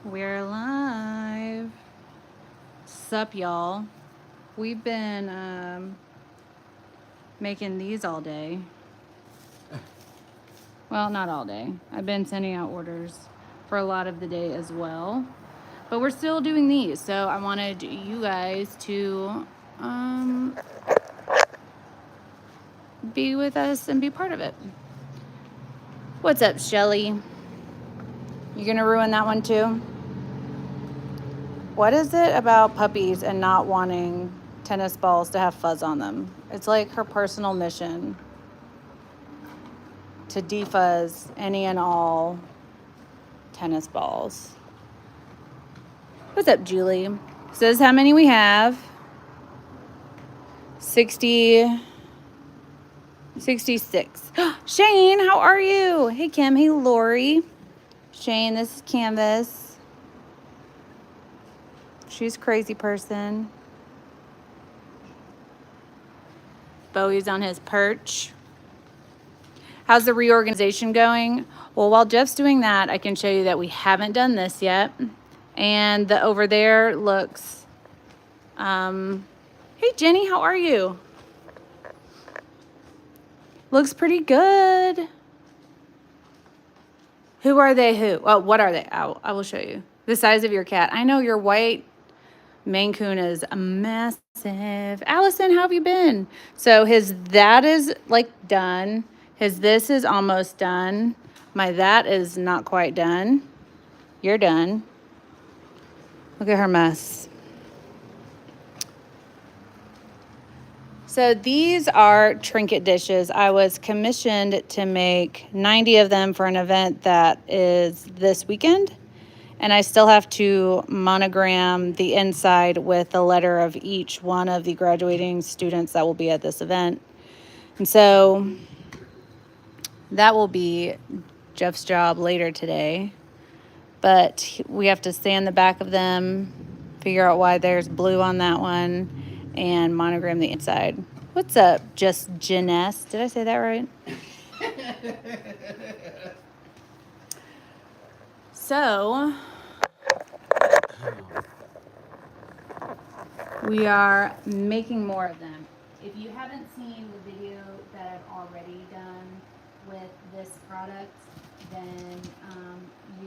We're live. Sup, y'all? We've been making these all day. Well, not all day. I've been sending out orders for a lot of the day as well. But we're still doing these. So I wanted you guys to be with us and be part of it. What's up, Shelly? You gonna ruin that one too? What is it about puppies and not wanting tennis balls to have fuzz on them? It's like her personal mission to defuzz any and all tennis balls. What's up, Julie? Says how many we have. 60, 66. Shane, how are you? Hey, Kim. Hey, Lori. Shane, this is Canvas. She's a crazy person. Bowie's on his perch. How's the reorganization going? Well, while Jeff's doing that, I can show you that we haven't done this yet. And the over there looks, hey, Jenny, how are you? Looks pretty good. Who are they? Who? Oh, what are they? I will show you. The size of your cat. I know your white Maine Coon is massive. Allison, how have you been? So his that is like done. His this is almost done. My that is not quite done. You're done. Look at her mess. So these are trinket dishes. I was commissioned to make 90 of them for an event that is this weekend. And I still have to monogram the inside with the letter of each one of the graduating students that will be at this event. And so that will be Jeff's job later today. But we have to sand the back of them, figure out why there's blue on that one, and monogram the inside. What's up, Just Janess? Did I say that right? So we are making more of them. If you haven't seen the video that I've already done with this product, then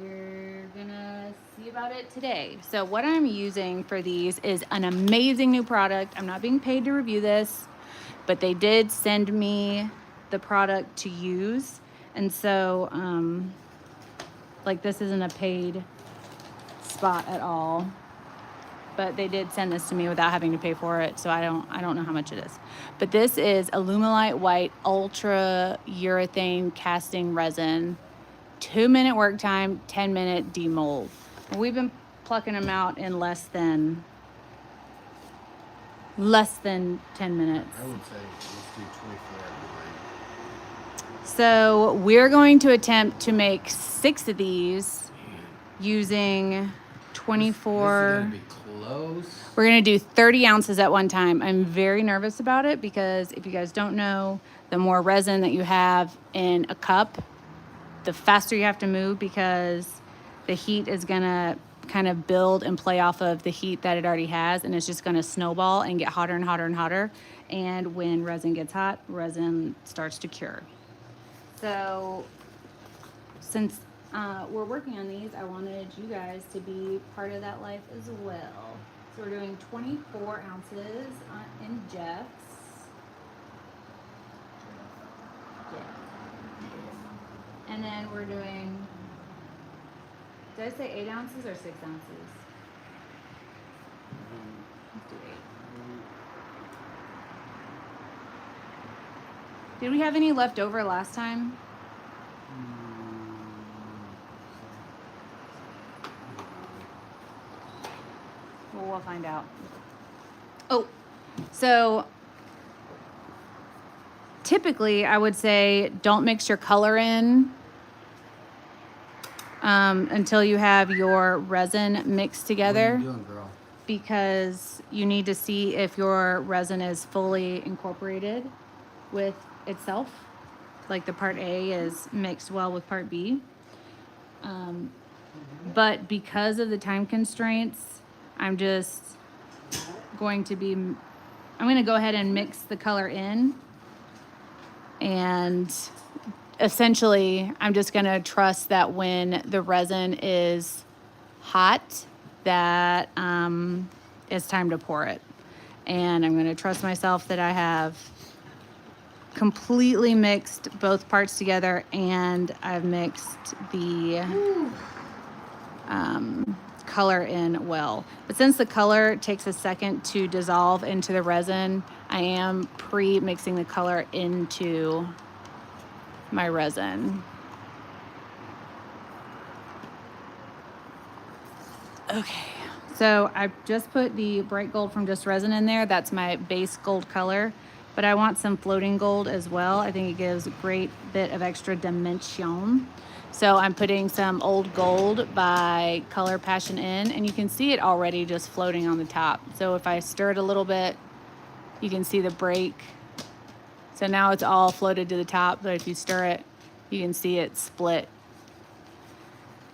you're gonna see about it today. So what I'm using for these is an amazing new product. I'm not being paid to review this, but they did send me the product to use. And so, like, this isn't a paid spot at all, but they did send this to me without having to pay for it, so I don't know how much it is. But this is Alumilite White Ultra Urethane Casting Resin. 2-minute work time, 10-minute demold. We've been plucking them out in less than 10 minutes. I would say let's do 24 hours. So we're going to attempt to make 6 of these using 24. This is gonna be close. We're going to do 30 ounces at one time. I'm very nervous about it because if you guys don't know, the more resin that you have in a cup, the faster you have to move because the heat is going to kind of build and play off of the heat that it already has, and it's just going to snowball and get hotter and hotter and hotter. And when resin gets hot, resin starts to cure. So since we're working on these, I wanted you guys to be part of that life as well. So we're doing 24 ounces in Jeff's. And then we're doing, did I say 8 ounces or 6 ounces? Let's do 8. Did we have any left over last time? Well, we'll find out. Oh, so typically I would say don't mix your color in until you have your resin mixed together. What are you doing, girl? Because you need to see if your resin is fully incorporated with itself. Like the part A is mixed well with part B. but because of the time constraints, I'm just going to be, I'm going to go ahead and mix the color in, and essentially I'm just going to trust that when the resin is hot, that it's time to pour it. And I'm going to trust myself that I have completely mixed both parts together, and I've mixed the color in well. But since the color takes a second to dissolve into the resin, I am pre-mixing the color into my resin. Okay, so I just put the bright gold from Just Resin in there. That's my base gold color, but I want some floating gold as well. I think it gives a great bit of extra dimension. So I'm putting some old gold by Color Passion in, and you can see it already just floating on the top. So if I stir it a little bit, you can see the break. So now it's all floated to the top, but if you stir it, you can see it split.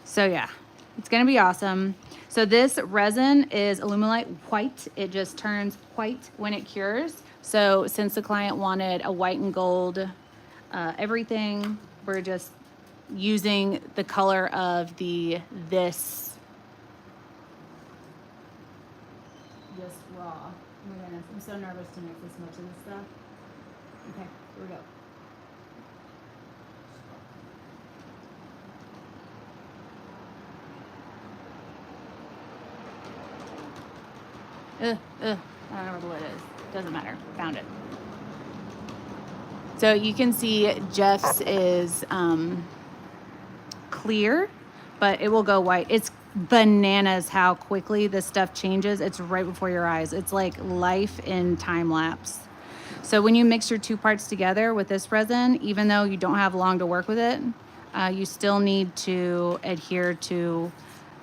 So yeah, it's gonna be awesome. So this resin is Illuminate White. It just turns white when it cures. So since the client wanted a white and gold everything, we're just using the color of this raw. Oh my goodness, I'm so nervous to mix this much of this stuff. Okay, here we go. I don't know where the lid is. Doesn't matter. Found it. So you can see Jeff's is clear, but it will go white. It's bananas how quickly this stuff changes. It's right before your eyes. It's like life in time lapse. So when you mix your two parts together with this resin, even though you don't have long to work with it, you still need to adhere to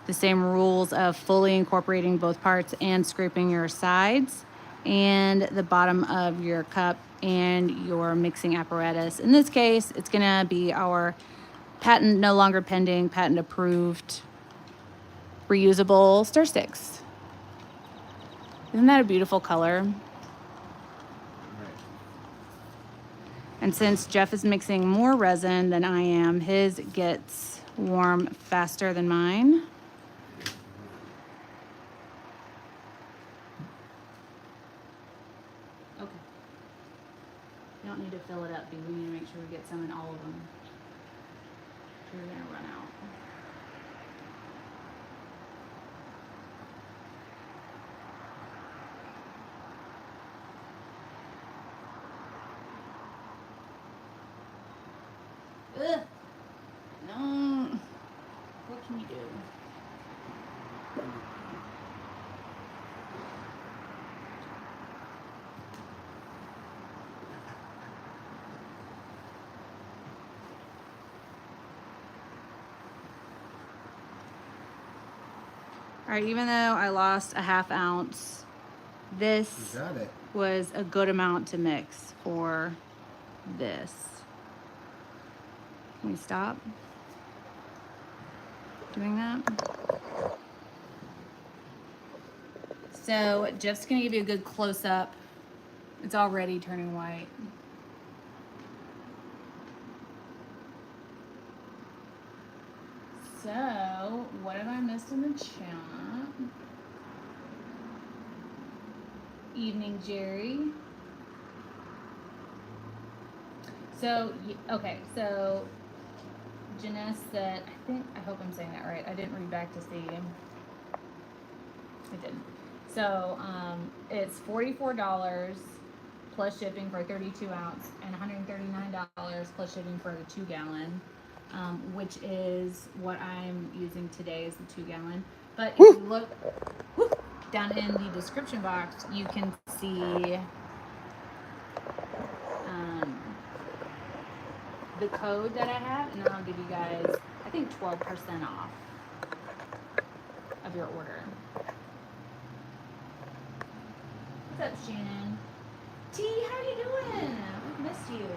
the same rules of fully incorporating both parts and scraping your sides and the bottom of your cup and your mixing apparatus. In this case, it's gonna be our patent no longer pending, patent approved, reusable stir sticks. Isn't that a beautiful color? Right. And since Jeff is mixing more resin than I am, his gets warm faster than mine. Okay. You don't need to fill it up, but we need to make sure we get some in all of them. We're gonna run out. Ugh. No. What can you do? All right, even though I lost a half ounce, this You got it. was a good amount to mix for this. Can we stop doing that? So Jeff's gonna give you a good close up. It's already turning white. So what have I missed in the chat? Evening, Jerry. So, okay, so Janessa said, I hope I'm saying that right. I didn't read back to see. I didn't. So, it's $44 plus shipping for a 32 ounce and $139 plus shipping for the 2 gallon, which is what I'm using today is the 2 gallon. But if you look down in the description box, you can see the code that I have, and then I'll give you guys, I think, 12% off of your order. What's up, Shannon? T, how you doing? We've missed you.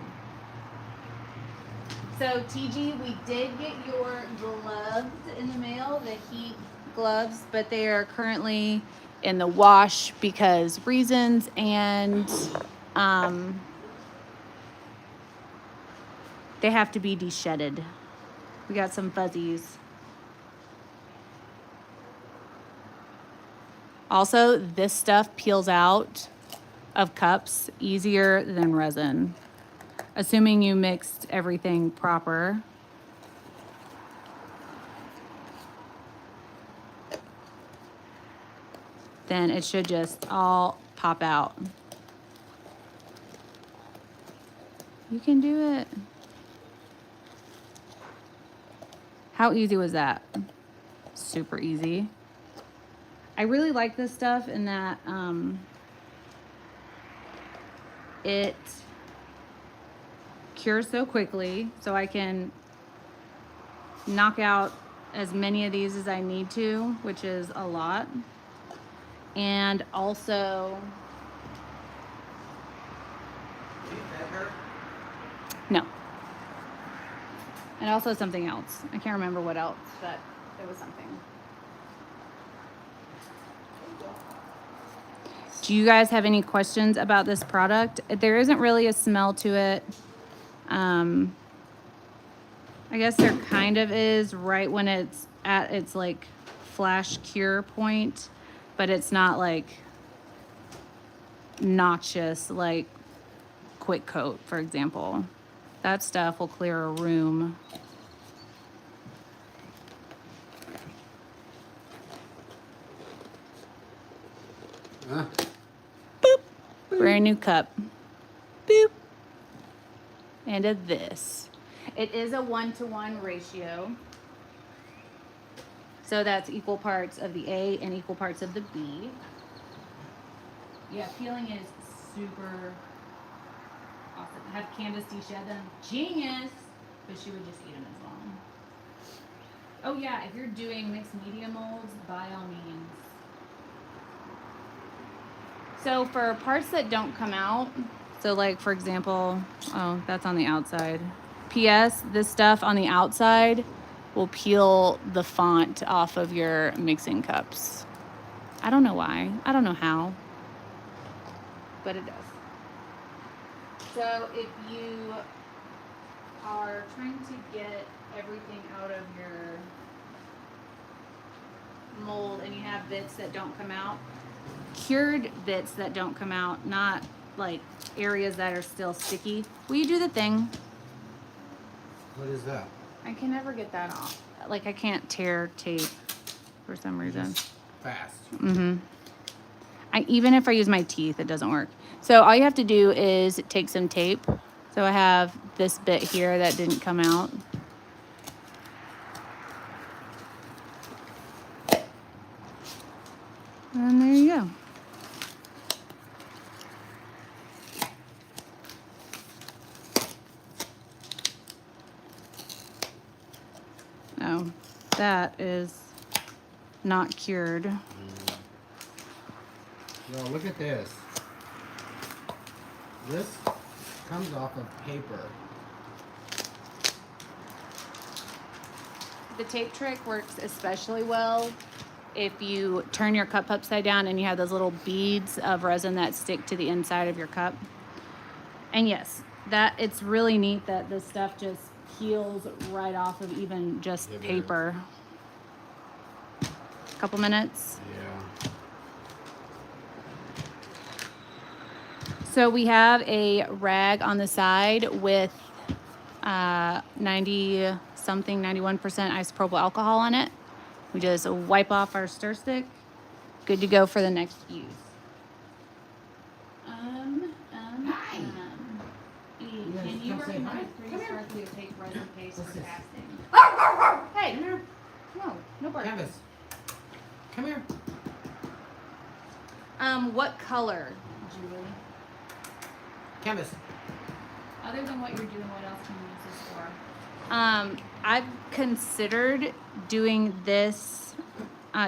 So TG, we did get your gloves in the mail, the heat gloves, but they are currently in the wash because reasons, and they have to be de-shedded. We got some fuzzies. Also, this stuff peels out of cups easier than resin, assuming you mixed everything proper. Then it should just all pop out. You can do it. How easy was that? Super easy. I really like this stuff in that it cures so quickly, so I can knock out as many of these as I need to, which is a lot. And also, no. And also something else. I can't remember what else, but there was something. Do you guys have any questions about this product? There isn't really a smell to it. I guess there kind of is right when it's at its like flash cure point, but it's not like noxious like Quick Coat, for example. That stuff will clear a room. Huh? Boop. Brand new cup. Boop. And a this. It is a 1-to-1 ratio. So that's equal parts of the A and equal parts of the B. Yeah, peeling is super awesome. Have Candace de-shed them. Genius! But she would just eat them as well. Oh yeah, if you're doing mixed media molds, by all means. So for parts that don't come out, so like for example, oh, that's on the outside. PS, this stuff on the outside will peel the font off of your mixing cups. I don't know why. I don't know how. But it does. So if you are trying to get everything out of your mold and you have bits that don't come out, cured bits that don't come out, not like areas that are still sticky, will you do the thing? What is that? I can never get that off. Like I can't tear tape for some reason. Just fast. Even if I use my teeth, it doesn't work. So all you have to do is take some tape. So I have this bit here that didn't come out. And there you go. Oh, that is not cured. No, look at this. This comes off of paper. The tape trick works especially well if you turn your cup upside down and you have those little beads of resin that stick to the inside of your cup. And yes, that it's really neat that this stuff just peels right off of even just paper. Couple minutes. Yeah. So we have a rag on the side with 91% isopropyl alcohol on it. We just wipe off our stir stick. Good to go for the next use. Can you recommend 3-star to take resin paste for casting? Hey, Come here. no bark. Canvas. Come here. What color, Julie? Canvas. Other than what you're doing, what else can you use this for? I've considered doing this,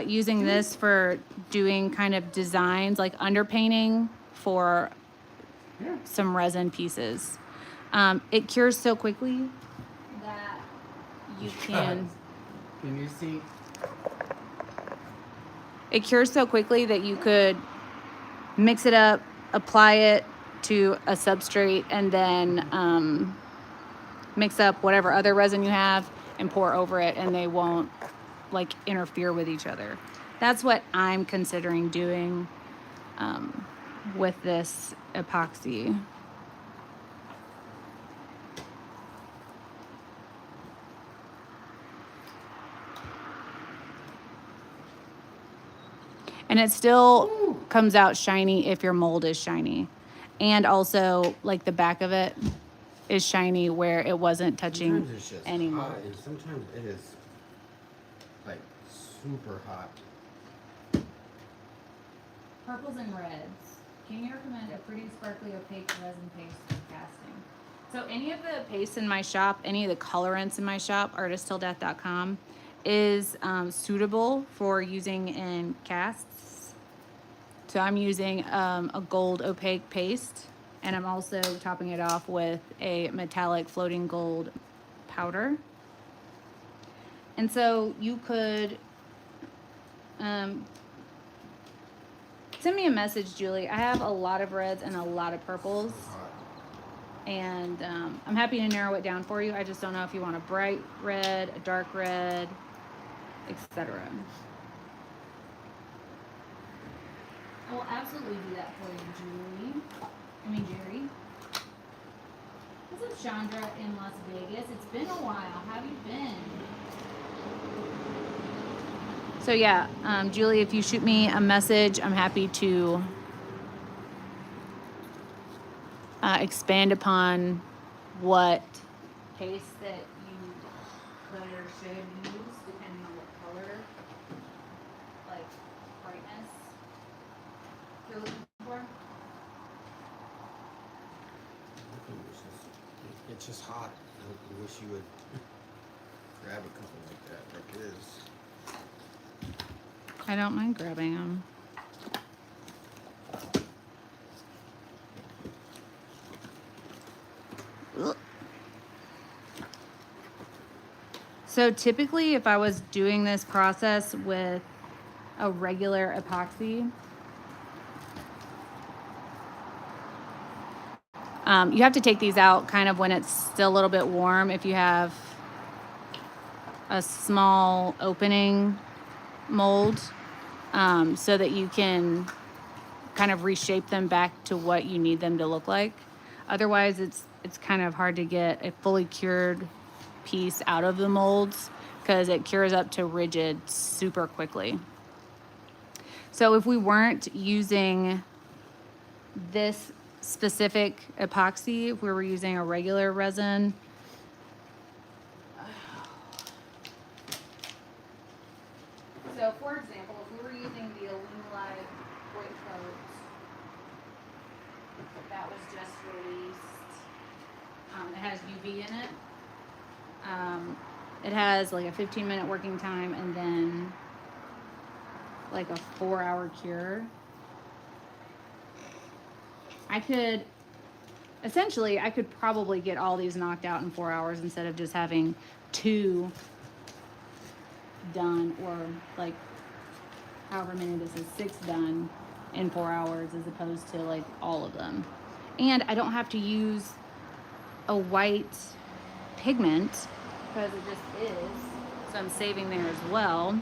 using this for doing kind of designs, like underpainting for some resin pieces. It cures so quickly you can. Can you see? It cures so quickly that you could mix it up, apply it to a substrate, and then mix up whatever other resin you have and pour over it, and they won't like interfere with each other. That's what I'm considering doing with this epoxy. And it still comes out shiny if your mold is shiny. And also, like, the back of it is shiny where it wasn't touching Sometimes it's just any hot, mold. and sometimes it is like super hot. Purples and reds. Can you recommend a pretty sparkly opaque resin paste for casting? So any of the pastes in my shop, any of the colorants in my shop, artisttilldeath.com, is suitable for using in casts. So I'm using a gold opaque paste, and I'm also topping it off with a metallic floating gold powder. And so you could send me a message, Julie. I have a lot of reds and a lot of purples, and I'm happy to narrow it down for you. I just don't know if you want a bright red, a dark red, etc. I will absolutely do that for you, Julie. Jerry. What's up, Chandra in Las Vegas? It's been a while. How have you been? So yeah, Julie, if you shoot me a message, I'm happy to expand upon what paste that you could or should use, depending on what color, like brightness you're looking for. It's just hot. I wish you would grab a couple like that, like it is. I don't mind grabbing them. So typically, if I was doing this process with a regular epoxy, you have to take these out kind of when it's still a little bit warm. If you have a small opening mold, so that you can kind of reshape them back to what you need them to look like. Otherwise, it's kind of hard to get a fully cured piece out of the molds because it cures up to rigid super quickly. So if we weren't using this specific epoxy, if we were using a regular resin, so for example, if we were using the Illumilight White Coat that was just released, it has UV in it. It has like a 15-minute working time and then like a 4-hour cure. I could probably get all these knocked out in 4 hours instead of just having 2 done, or like however many this is, 6 done in 4 hours as opposed to like all of them. And I don't have to use a white pigment because it just is. So I'm saving there as well.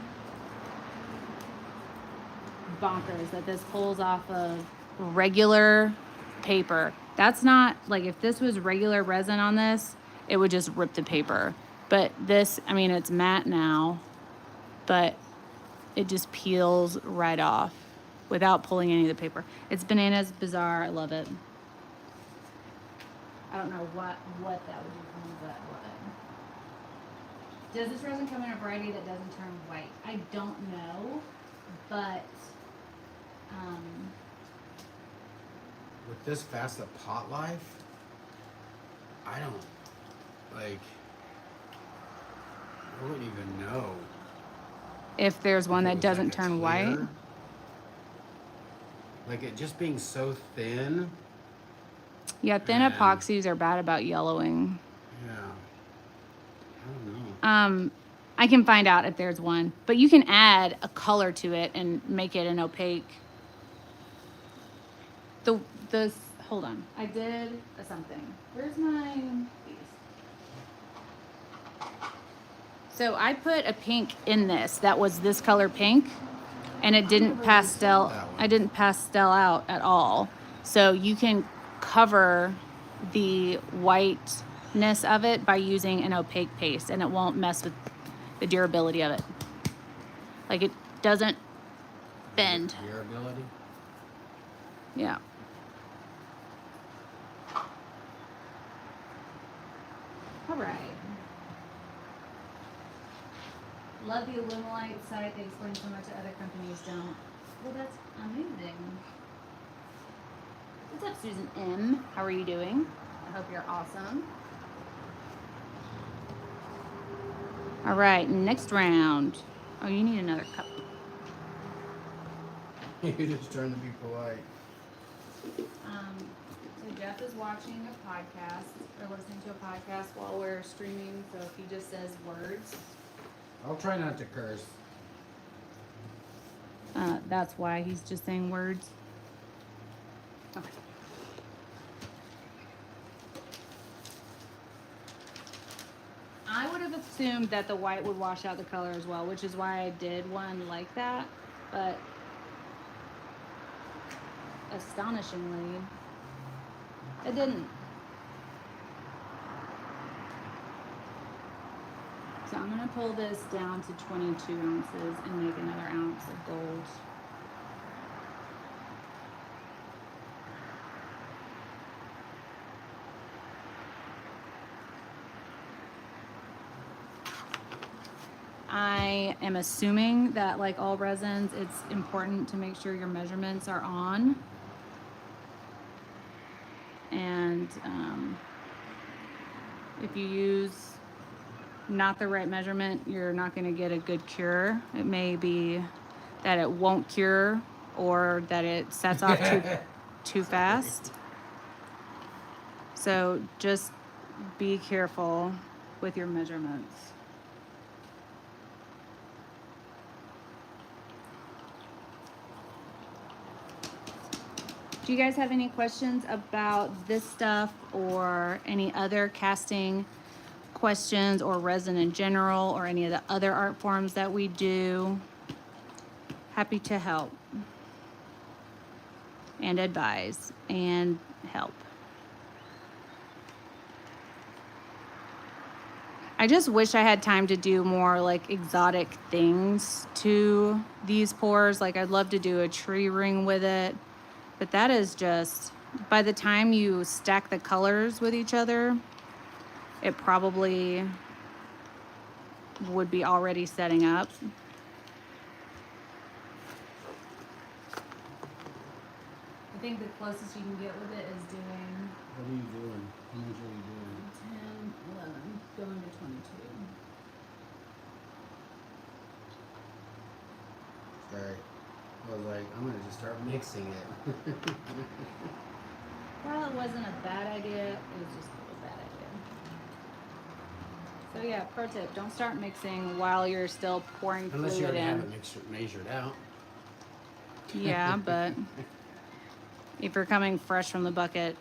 Bonkers that this pulls off of regular paper. That's not like, if this was regular resin on this, it would just rip the paper. But this, I mean, it's matte now, but it just peels right off without pulling any of the paper. It's bananas bizarre. I love it. I don't know what that would do for me, but I love it. Does this resin come in a variety that doesn't turn white? I don't know, but With this fast of pot life, I don't like. I wouldn't even know if there's one if it that was, doesn't like, a turn white. clear. Like it just being so thin. Yeah, thin And- epoxies are bad about yellowing. Yeah. I don't know. I can find out if there's one, but you can add a color to it and make it an opaque. The hold on, I did something. Where's my piece? So I put a pink in this that was this color pink, and it didn't pastel. I didn't pastel out at all. So you can cover the whiteness of it by using an opaque paste, and it won't mess with the durability of it. Like, it doesn't bend. Durability? Yeah. All right. Love the Illumilite site. They explain so much that other companies don't. Well, that's amazing. What's up, Susan M? How are you doing? I hope you're awesome. All right, next round. Oh, you need another cup. You're just trying to be polite. So Jeff is watching a podcast or listening to a podcast while we're streaming. So if he just says words, I'll try not to curse. that's why he's just saying words. Okay. I would have assumed that the white would wash out the color as well, which is why I did one like that, but astonishingly, it didn't. So I'm going to pull this down to 22 ounces and make another ounce of gold. I am assuming that, like all resins, it's important to make sure your measurements are on. And if you use not the right measurement, you're not going to get a good cure. It may be that it won't cure or that it sets off too fast. So just be careful with your measurements. Do you guys have any questions about this stuff or any other casting questions or resin in general or any of the other art forms that we do? Happy to help and advise and help. I just wish I had time to do more like exotic things to these pours. Like, I'd love to do a tree ring with it. But that is just, by the time you stack the colors with each other, it probably would be already setting up. I think the closest you can get with it is doing... What are you doing? How much are you doing? 10, 11, going to 22. Sorry. I was like, I'm gonna just start mixing it. Well, it wasn't a bad idea, it was just a little bad idea. So yeah, pro tip, don't start mixing while you're still pouring Unless you fluid already have in. it measured out. Yeah, but if you're coming fresh from the bucket,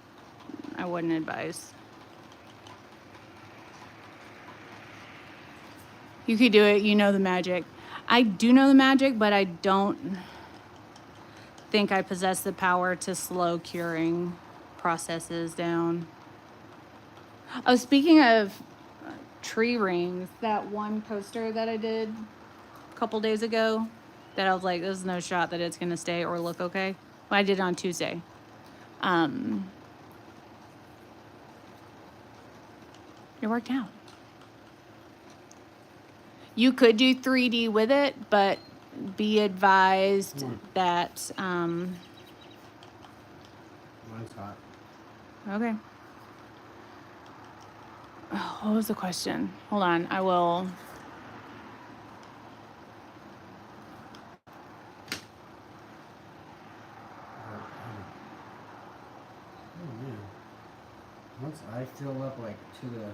I wouldn't advise. You could do it, you know the magic. I do know the magic, but I don't think I possess the power to slow curing processes down. Oh, speaking of tree rings, that one poster that I did a couple days ago that I was like, there's no shot that it's going to stay or look okay. Well, I did it on Tuesday. It worked out. You could do 3D with it, but be advised that, Mine's hot. okay. Oh, what was the question? Hold on, I will. Oh man. Once I fill up like to the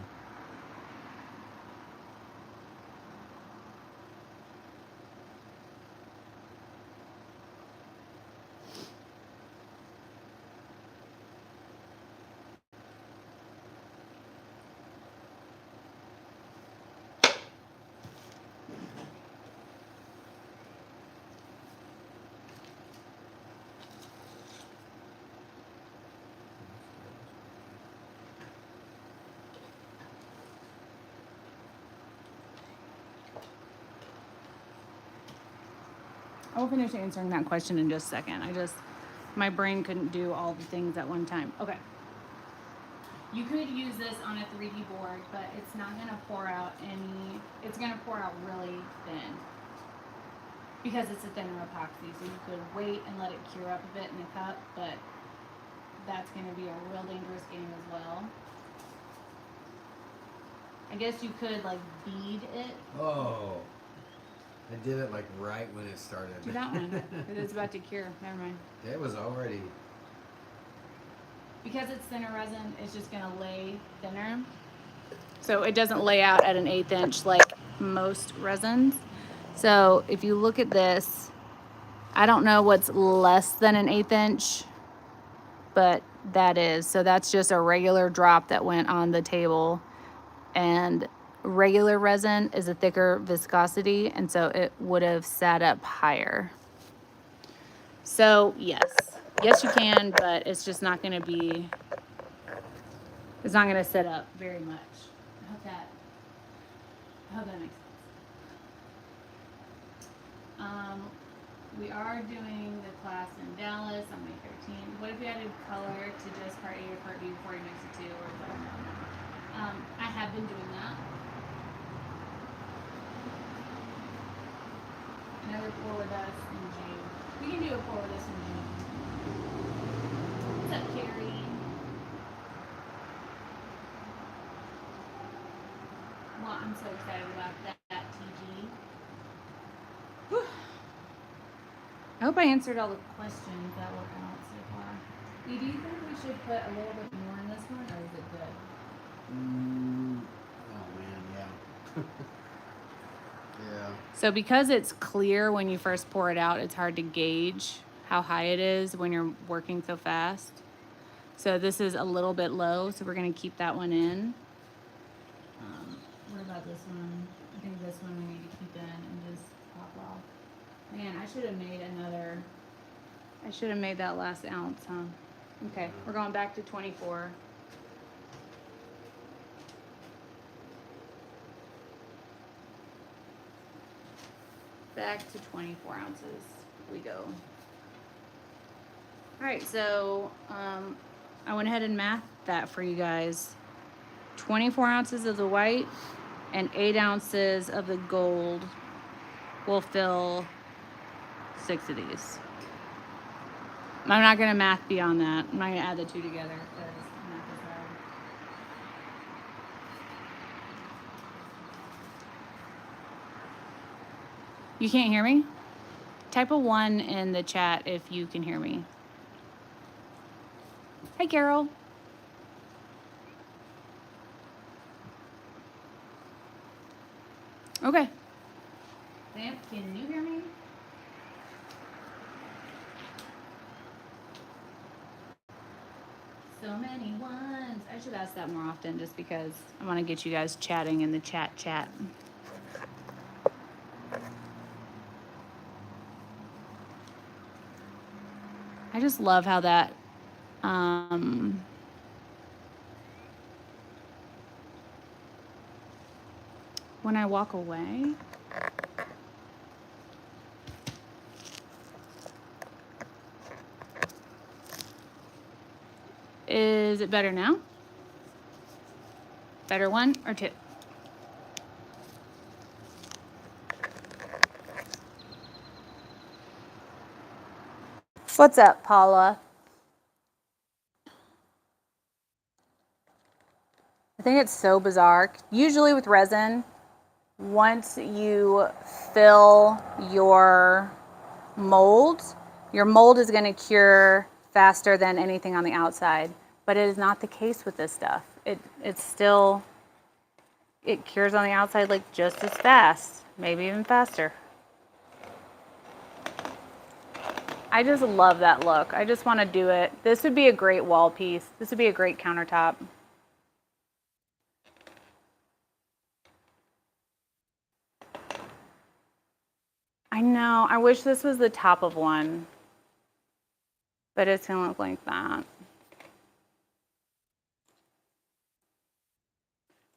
I will finish answering that question in just a second. My brain couldn't do all the things at one time. Okay. You could use this on a 3D board, but it's not going to pour out it's going to pour out really thin because it's a thinner epoxy. So you could wait and let it cure up a bit in the cup, but that's going to be a real dangerous game as well. I guess you could like bead it. Oh, I did it like right when it started. Do that one. It's about to cure. Never mind. It was already. Because it's thinner resin, it's just gonna lay thinner. So it doesn't lay out at an 1/8 inch like most resins. So if you look at this, I don't know what's less than an 1/8 inch, but that is. So that's just a regular drop that went on the table. And regular resin is a thicker viscosity, and so it would have sat up higher. So yes you can, but it's just not going to be, it's not going to sit up very much. I hope that makes sense. We are doing the class in Dallas on May 13th. What if you added color to just part A or part B before you mix the two, or what? I have been doing that. Another pour with us in June. We can do a pour with us in June. What's up, Carrie? Well, I'm so excited about that TG. Whew. I hope I answered all the questions that were out so far. Lee, do you think we should put a little bit more in this one, or is it good? Oh man, yeah. Yeah. So because it's clear when you first pour it out, it's hard to gauge how high it is when you're working so fast. So this is a little bit low, so we're going to keep that one in. What about this one? I think this one we need to keep in and just pop off. Man, I should have made that last ounce, huh? Okay, we're going back to 24. Back to 24 ounces we go. All right, so I went ahead and mathed that for you guys. 24 ounces of the white and 8 ounces of the gold will fill 6 of these. I'm not going to math beyond that. I'm not going to add the two together because math is hard. You can't hear me? Type a 1 in the chat if you can hear me. Hi, Carol. Okay. Vamp, can you hear me? So many ones. I should ask that more often just because I want to get you guys chatting in the chat. I just love how that when I walk away, is it better now? Better 1 or 2? What's up, Paula? I think it's so bizarre. Usually with resin, once you fill your mold is going to cure faster than anything on the outside. But it is not the case with this stuff. It cures on the outside like just as fast, maybe even faster. I just love that look. I just want to do it. This would be a great wall piece. This would be a great countertop. I know. I wish this was the top of one. But it's going to look like that.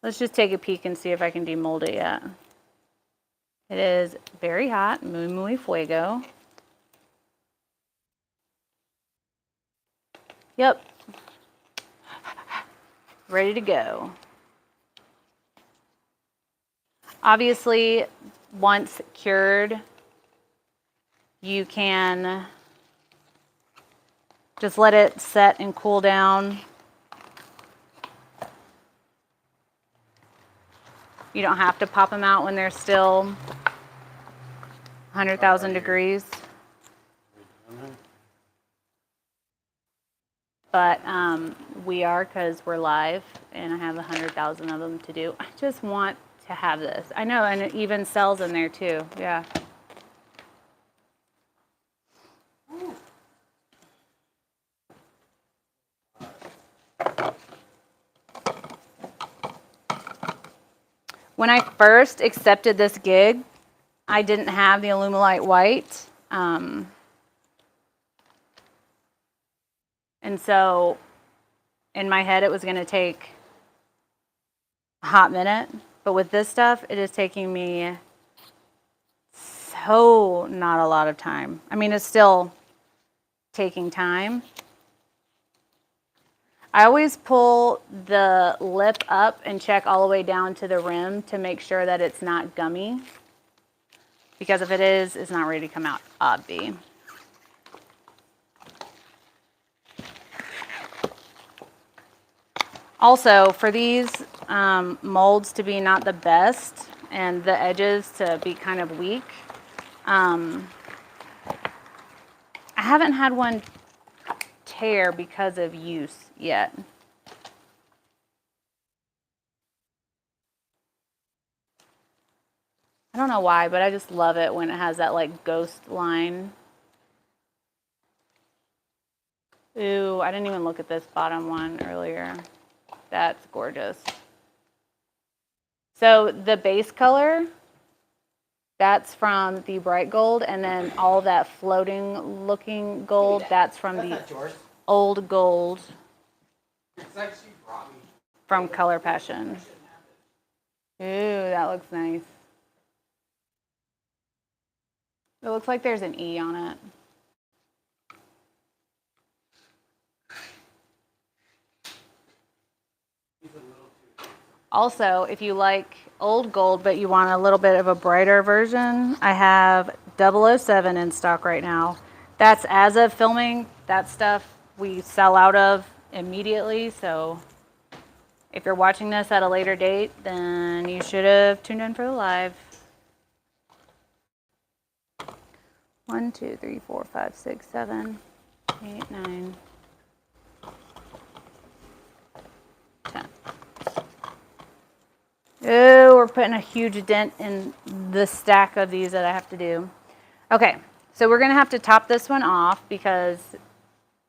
Let's just take a peek and see if I can demold it yet. It is very hot, muy muy fuego. Yep. Ready to go. Obviously, once cured, you can just let it set and cool down. You don't have to pop them out when they're still 100,000 degrees. But we are, because we're live and I have 100,000 of them to do. I just want to have this. I know, and it even sells in there too. Yeah. When I first accepted this gig, I didn't have the Alumilite white. And so in my head, it was going to take a hot minute. But with this stuff, it is taking me so not a lot of time. I mean, it's still taking time. I always pull the lip up and check all the way down to the rim to make sure that it's not gummy. Because if it is, it's not ready to come out, obvi. Also, for these molds to be not the best and the edges to be kind of weak, I haven't had one tear because of use yet. I don't know why, but I just love it when it has that like ghost line. Ooh, I didn't even look at this bottom one earlier. That's gorgeous. So the base color, that's from the bright gold, and then all that floating looking gold, that's from the old gold from Color Passion. Ooh, that looks nice. It looks like there's an E on it. Also, if you like old gold, but you want a little bit of a brighter version, I have 007 in stock right now. That's as of filming. That stuff we sell out of immediately. So if you're watching this at a later date, then you should have tuned in for the live. 1, 2, 3, 4, 5, 6, 7, 8, 9, 10. Oh, we're putting a huge dent in the stack of these that I have to do. Okay, so we're going to have to top this one off because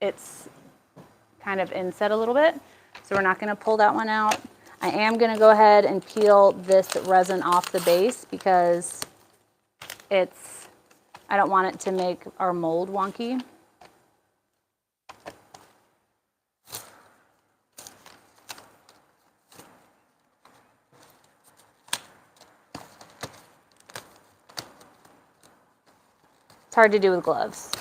it's kind of inset a little bit. So we're not going to pull that one out. I am going to go ahead and peel this resin off the base because I don't want it to make our mold wonky. It's hard to do with gloves.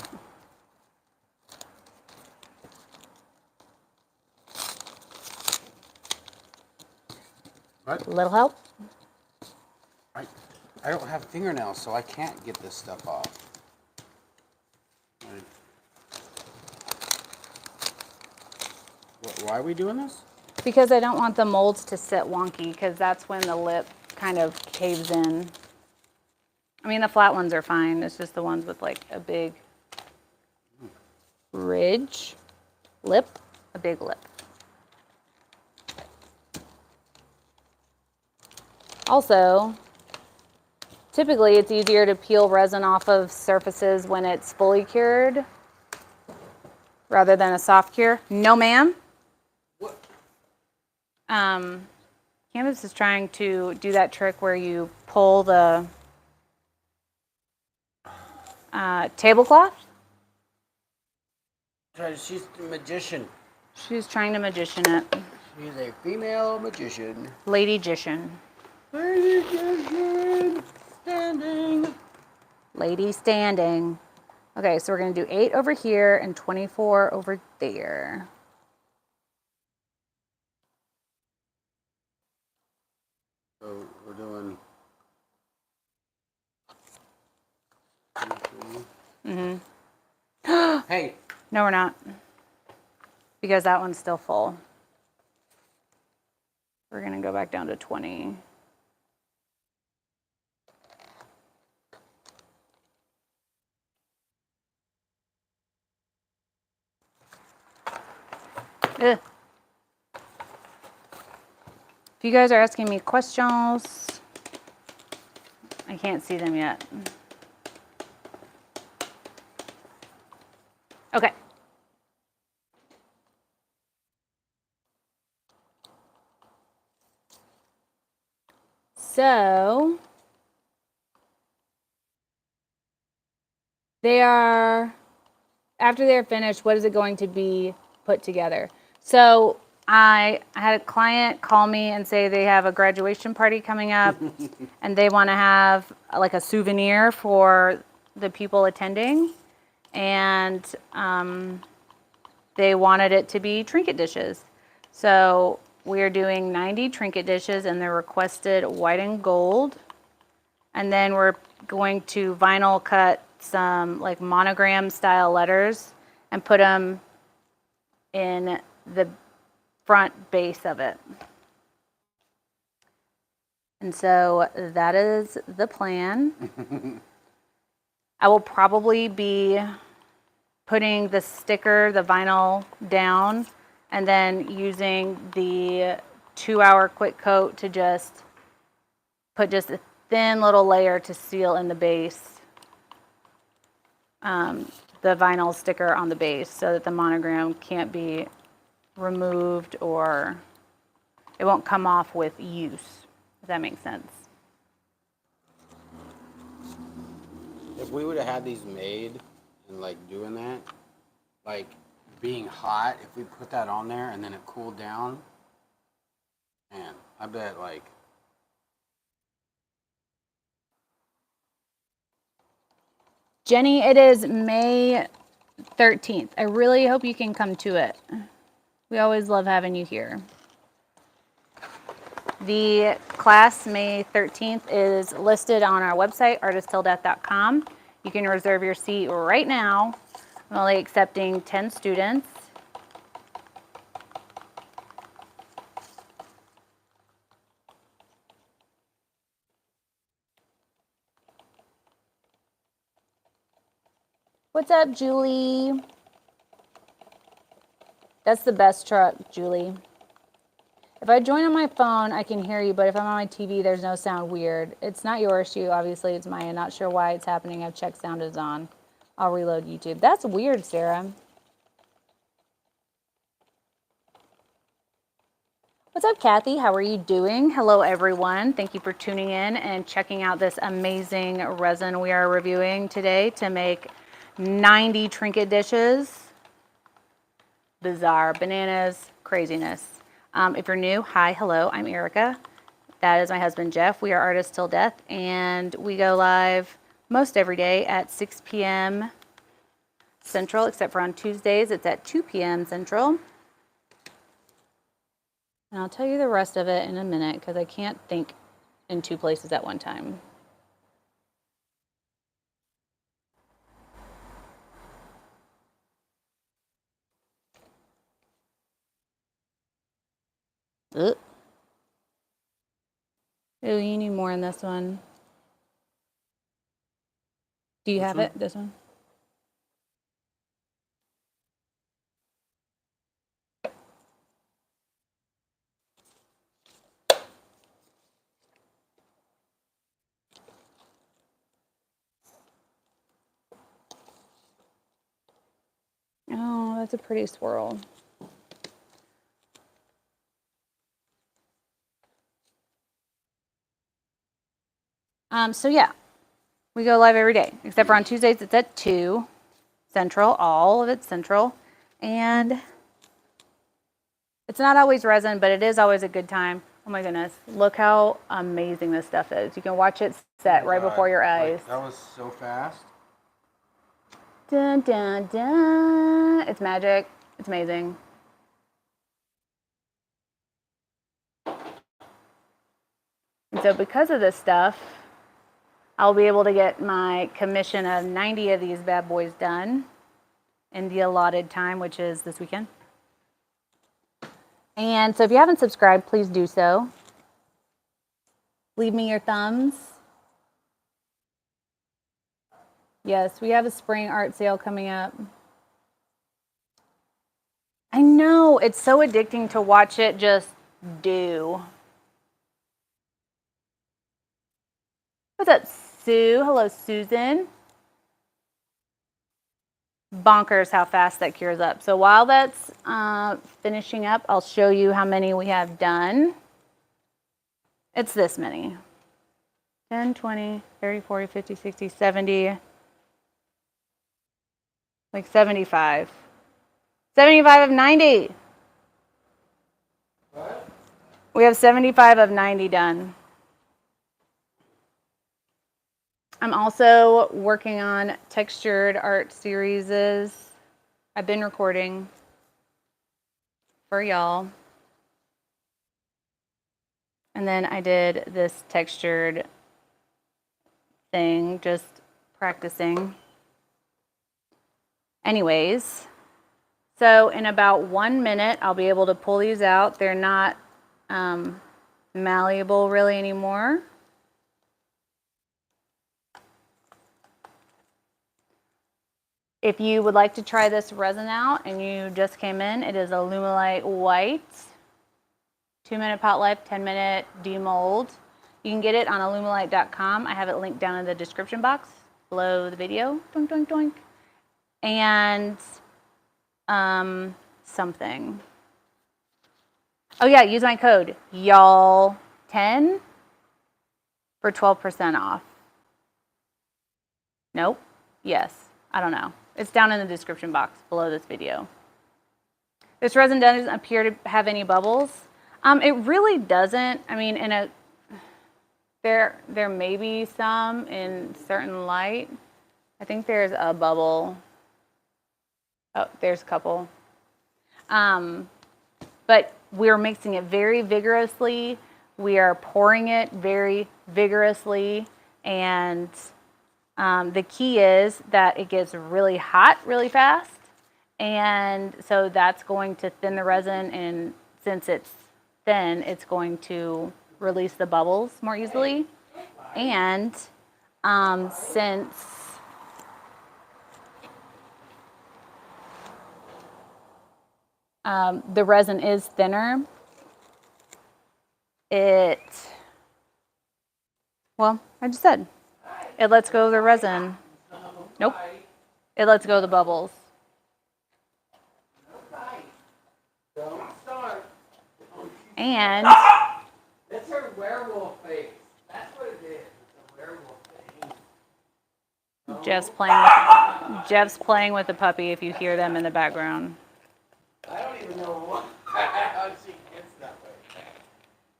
What? A little help? I don't have fingernails, so I can't get this stuff off. Why are we doing this? Because I don't want the molds to sit wonky, because that's when the lip kind of caves in. I mean, the flat ones are fine. It's just the ones with like a big ridge lip, a big lip. Also, typically it's easier to peel resin off of surfaces when it's fully cured rather than a soft cure. No, ma'am. What? Canvas is trying to do that trick where you pull the tablecloth. She's a magician. She's trying to magician it. She's a female magician. Lady-gician. Lady-gician. Standing. Lady standing. Okay, so we're going to do 8 over here and 24 over there. Mm-hmm. Hey. No, we're not. Because that one's still full. We're going to go back down to 20. Ugh. If you guys are asking me questions, I can't see them yet. Okay. So they are, after they're finished, what is it going to be put together? So I had a client call me and say they have a graduation party coming up and they want to have like a souvenir for the people attending. And they wanted it to be trinket dishes. So we are doing 90 trinket dishes and they're requested white and gold. And then we're going to vinyl cut some like monogram style letters and put them in the front base of it. And so that is the plan. I will probably be putting the sticker, the vinyl down, and then using the 2-hour quick coat to just put just a thin little layer to seal in the base, the vinyl sticker on the base so that the monogram can't be removed or it won't come off with use, if that makes sense. If we would have had these made and like doing that, like being hot, if we put that on there and then it cooled down, man, I bet like. Jenny, it is May 13th. I really hope you can come to it. We always love having you here. The class May 13th is listed on our website, artisttilldeath.com. You can reserve your seat right now. I'm only accepting 10 students. What's up, Julie? That's the best truck, Julie. If I join on my phone, I can hear you, but if I'm on my TV, there's no sound. Weird. It's not your issue, obviously, it's mine. Not sure why it's happening. I've checked sound is on. I'll reload YouTube. That's weird, Sarah. What's up, Kathy? How are you doing? Hello, everyone. Thank you for tuning in and checking out this amazing resin we are reviewing today to make 90 trinket dishes. Bizarre. Bananas. Craziness. If you're new, hi, hello, I'm Erica. That is my husband, Jeff. We are Artists Till Death, and we go live most every day at 6 p.m. Central, except for on Tuesdays, it's at 2 p.m. Central. And I'll tell you the rest of it in a minute because I can't think in two places at one time. Ugh. Oh, you need more in this one. Do you have it? This one? Oh, that's a pretty swirl. So yeah, we go live every day, except for on Tuesdays, it's at 2 Central, all of it's Central. And it's not always resin, but it is always a good time. Oh my goodness, look how amazing this stuff is. You can watch it set right before your eyes. Like, that was so fast. Dun, dun, dun. It's magic. It's amazing. And so because of this stuff, I'll be able to get my commission of 90 of these bad boys done in the allotted time, which is this weekend. And so if you haven't subscribed, please do so. Leave me your thumbs. Yes, we have a spring art sale coming up. I know, it's so addicting to watch it just do. What's up, Sue? Hello, Susan. Bonkers how fast that cures up. So while that's finishing up, I'll show you how many we have done. It's this many. 10, 20, 30, 40, 50, 60, 70, like 75. 75 of 90. What? We have 75 of 90 done. I'm also working on textured art series. I've been recording for y'all. And then I did this textured thing, just practicing. Anyways, so in about 1 minute, I'll be able to pull these out. They're not malleable really anymore. If you would like to try this resin out and you just came in, it is Alumilite White. 2-minute pot life, 10-minute demold. You can get it on alumilite.com. I have it linked down in the description box below the video. Doink, doink, doink. And something. Oh yeah, use my code y'all10 for 12% off. Nope. Yes. I don't know. It's down in the description box below this video. This resin doesn't appear to have any bubbles. It really doesn't. I mean, there may be some in certain light. I think there's a bubble. Oh, there's a couple. But we're mixing it very vigorously. We are pouring it very vigorously, and the key is that it gets really hot really fast, and so that's going to thin the resin, and since it's thin, it's going to release the bubbles more easily. And since the resin is thinner, well, I just said, it lets go of the resin. Nope. It lets go of the bubbles. Don't start. And That's her werewolf face. That's what it is. It's a werewolf face. Jeff's playing with the puppy if you hear them in the background. I don't even know how she gets that way.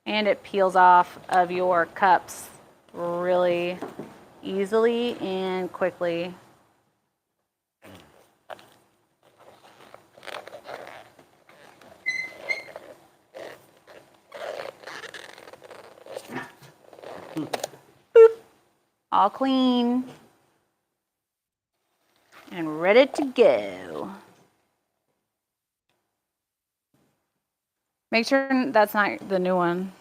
And it peels off of your cups really easily and quickly. Boop. All clean and ready to go. Make sure that's not the new one.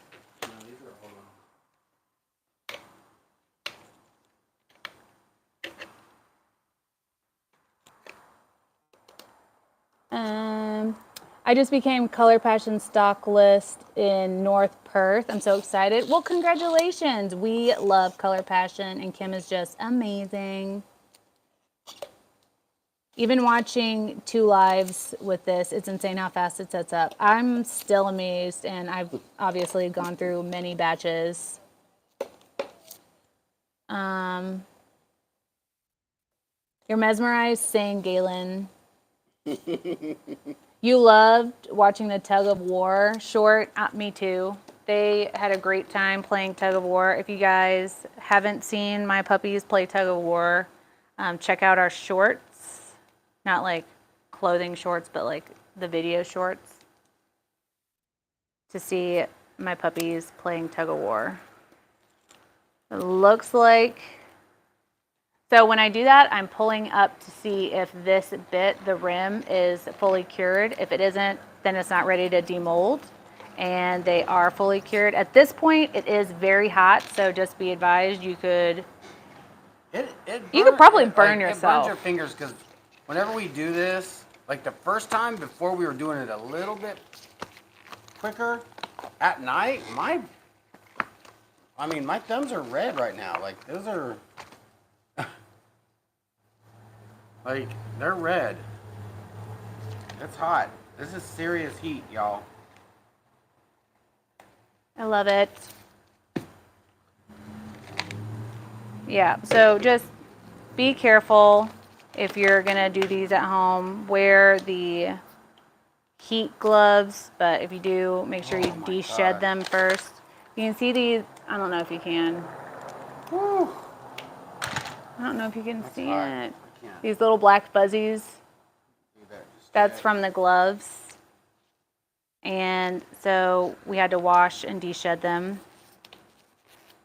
I just became Color Passion stock list in North Perth. I'm so excited. Well, congratulations. We love Color Passion, and Kim is just amazing. Even watching 2 lives with this, it's insane how fast it sets up. I'm still amazed, and I've obviously gone through many batches. You're mesmerized, saying Galen. You loved watching the tug of war short. Me too. They had a great time playing tug of war. If you guys haven't seen my puppies play tug of war, check out our shorts. Not like clothing shorts, but like the video shorts, to see my puppies playing tug of war. It looks like So when I do that, I'm pulling up to see if this bit, the rim, is fully cured. If it isn't, then it's not ready to demold. And they are fully cured. At this point, it is very hot, so just be advised you could probably burn yourself. It burns your fingers because whenever we do this, like the first time before we were doing it a little bit quicker at night, my thumbs are red right now. Like those are like they're red. It's hot. This is serious heat, y'all. I love it. Yeah, so just be careful if you're gonna do these at home. Wear the heat gloves, but if you do, make sure you de-shed them first. You can see these, I don't know if you can. Whew. I don't know if you can see hot. it. These little black fuzzies, that's from the gloves. And so we had to wash and de-shed them.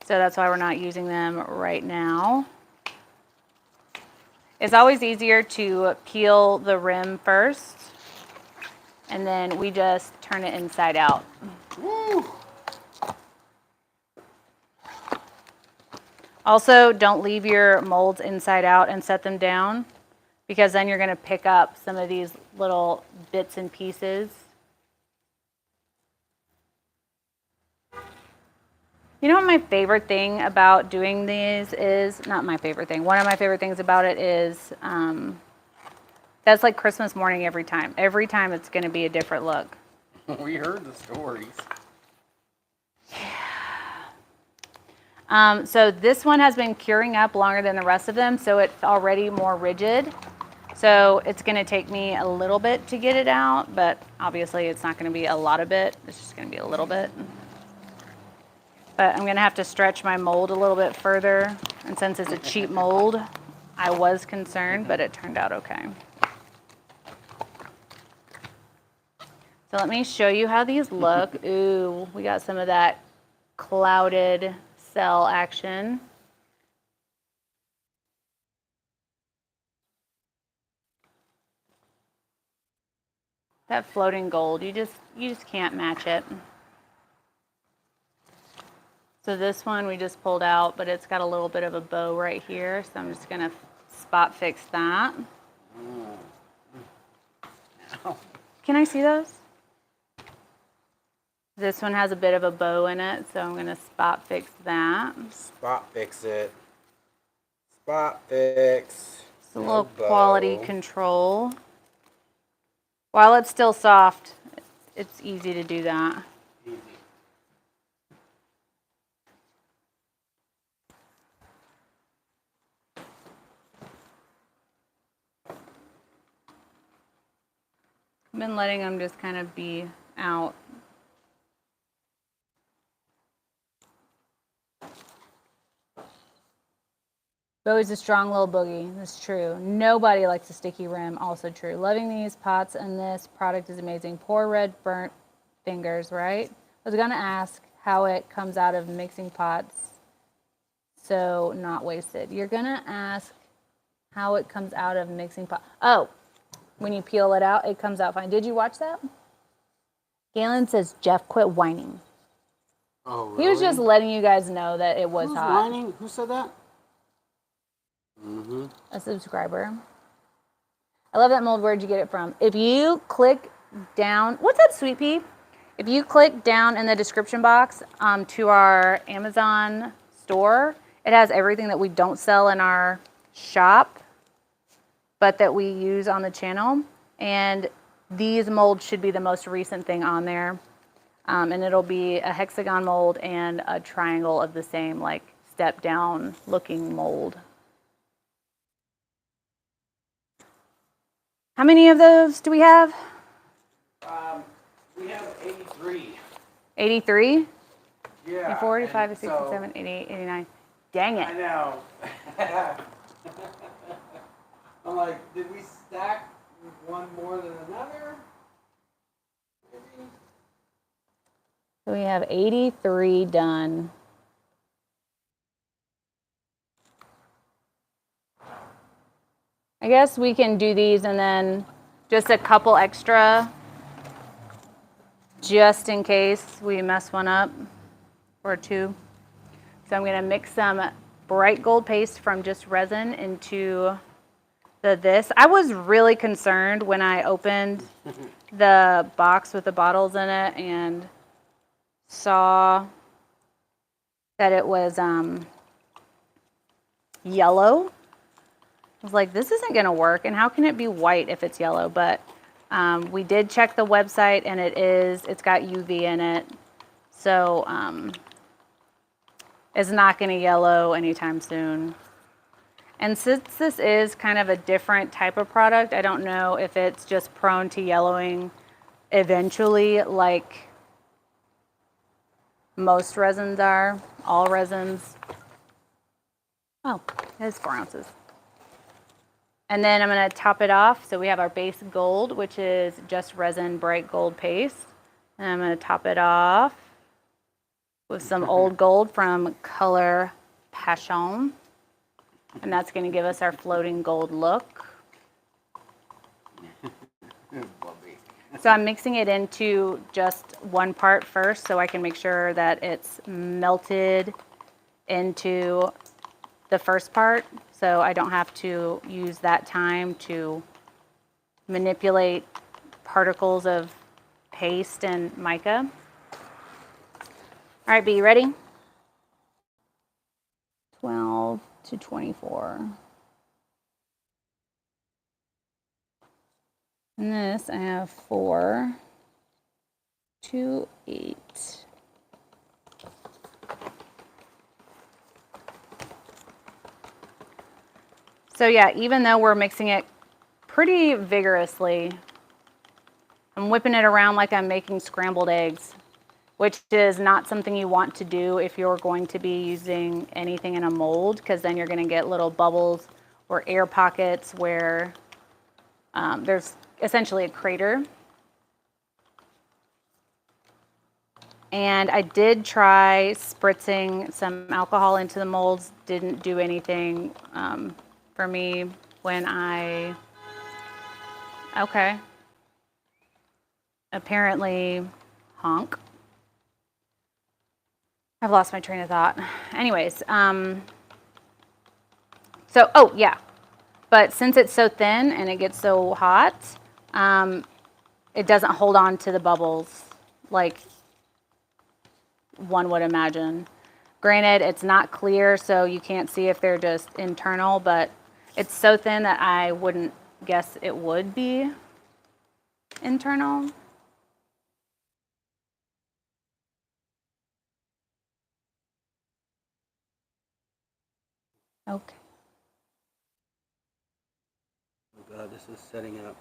So that's why we're not using them right now. It's always easier to peel the rim first, and then we just turn it inside out. Woo. Also, don't leave your molds inside out and set them down, because then you're going to pick up some of these little bits and pieces. You know what my favorite thing about doing these is, not my favorite thing, one of my favorite things about it is, that's like Christmas morning every time. Every time it's going to be a different look. We heard the stories. So this one has been curing up longer than the rest of them, so it's already more rigid. So it's going to take me a little bit to get it out, but obviously it's not going to be a lot of bit. It's just going to be a little bit. But I'm going to have to stretch my mold a little bit further. And since it's a cheap mold, I was concerned, but it turned out okay. So let me show you how these look. Ooh, we got some of that clouded cell action. That floating gold, you just can't match it. So this one we just pulled out, but it's got a little bit of a bow right here, so I'm just gonna spot fix that. Can I see those? This one has a bit of a bow in it, so I'm gonna spot fix that. Spot fix it. Spot fix. It's a little quality control. While it's still soft, it's easy to do that. Easy. I've been letting them just kind of be out. Bowie's a strong little boogie. That's true. Nobody likes a sticky rim. Also true. Loving these pots, and this product is amazing. Poor red burnt fingers, right? I was going to ask how it comes out of mixing pots so not wasted. You're going to ask how it comes out of mixing pot. Oh, when you peel it out, it comes out fine. Did you watch that? Galen says, Jeff, quit whining. Oh, really? He was just letting you guys know that it was hot. Who's whining? Who said that? Mm-hmm. A subscriber. I love that mold. Where'd you get it from? If you click down, what's that, Sweet Pea? If you click down in the description box to our Amazon store, it has everything that we don't sell in our shop, but that we use on the channel. And these molds should be the most recent thing on there. And it'll be a hexagon mold and a triangle of the same, like, step down looking mold. How many of those do we have? We have 83. 83? Yeah. 45, 67, 88, 89. Dang it. I know. I'm like, did we stack one more than another? Maybe? So we have 83 done. I guess we can do these and then just a couple extra just in case we mess one up or two. So I'm going to mix some bright gold paste from just resin into this. I was really concerned when I opened the box with the bottles in it and saw that it was yellow. I was like, this isn't going to work, and how can it be white if it's yellow? But we did check the website, and it's got UV in it, so it's not going to yellow anytime soon. And since this is kind of a different type of product, I don't know if it's just prone to yellowing eventually, like most resins are, all resins. Oh, it's 4 ounces. And then I'm going to top it off. So we have our base gold, which is just resin bright gold paste. And I'm going to top it off with some old gold from Color Passion. And that's going to give us our floating gold look. So I'm mixing it into just one part first so I can make sure that it's melted into the first part, so I don't have to use that time to manipulate particles of paste and mica. All right, B, you ready? 12 to 24. And this, I have 4 to 8. So yeah, even though we're mixing it pretty vigorously, I'm whipping it around like I'm making scrambled eggs, which is not something you want to do if you're going to be using anything in a mold, because then you're going to get little bubbles or air pockets where there's essentially a crater. And I did try spritzing some alcohol into the molds, didn't do anything for me when okay. Apparently, honk. I've lost my train of thought. Anyways, oh yeah. But since it's so thin and it gets so hot, it doesn't hold on to the bubbles like one would imagine. Granted, it's not clear, so you can't see if they're just internal, but it's so thin that I wouldn't guess it would be internal. Okay. Oh God, this is setting up.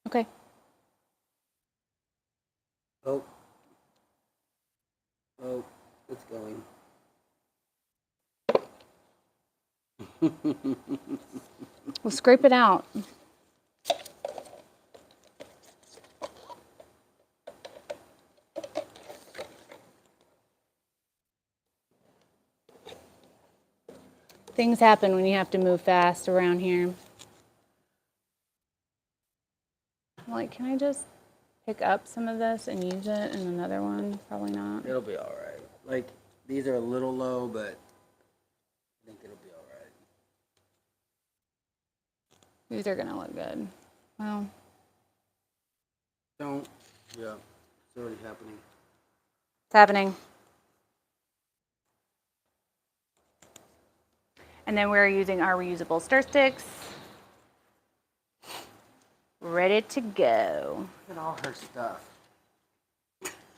Okay. Oh, it's going. We'll scrape it out. Things happen when you have to move fast around here. I'm like, can I just pick up some of this and use it in another one? Probably not. It'll be all right. Like, these are a little low, but I think it'll be all right. These are going to look good. Well. Don't. Yeah, it's already happening. It's happening. And then we're using our reusable stir sticks. Ready to go. Look at all her stuff.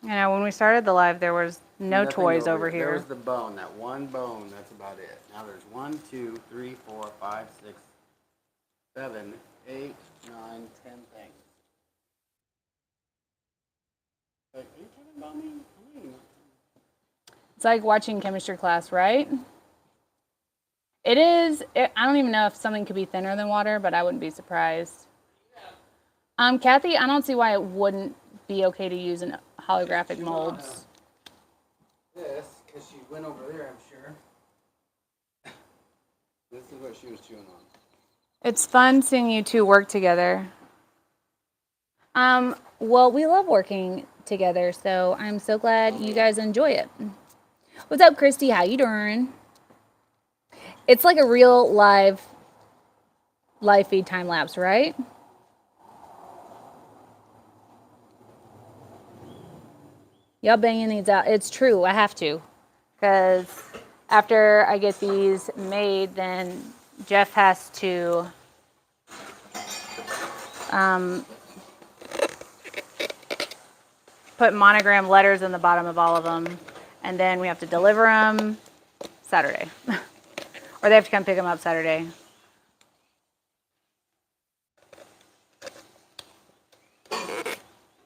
You know, when we started the live, there was no Nothing toys over here. There was the bone, that one bone, that's about it. Now there's 1, 2, 3, 4, 5, 6, 7, 8, 9, 10 things. Like, are you talking about me? It's like watching chemistry class, right? It is. I don't even know if something could be thinner than water, but I wouldn't be surprised. Kathy, I don't see why it wouldn't be okay to use in holographic molds. This, because she went over there, I'm sure. This is what she was chewing on. It's fun seeing you two work together. Well, we love working together, so I'm so glad you guys enjoy it. What's up, Christy? How you doing? It's like a real live feed time lapse, right? Y'all banging these out. It's true. I have to, because after I get these made, then Jeff has to put monogram letters in the bottom of all of them, and then we have to deliver them Saturday. Or they have to come pick them up Saturday.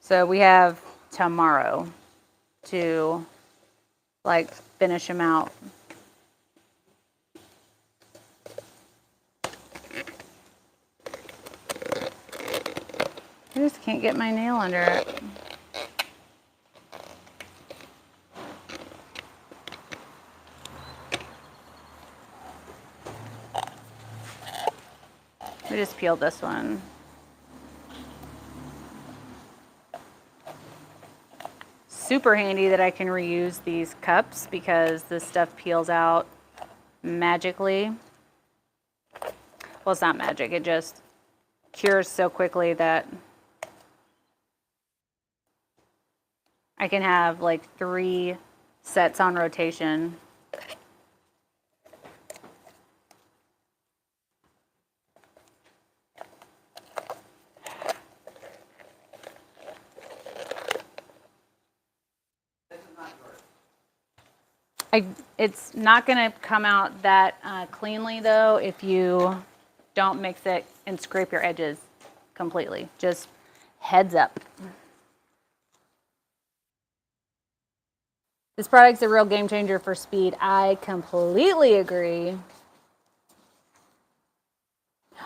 So we have tomorrow to like finish them out. I just can't get my nail under it. We just peeled this one. Super handy that I can reuse these cups because this stuff peels out magically. Well, it's not magic, it just cures so quickly that I can have like 3 sets on rotation. It's not going to come out that cleanly though if you don't mix it and scrape your edges completely. Just heads up. This product's a real game changer for speed. I completely agree.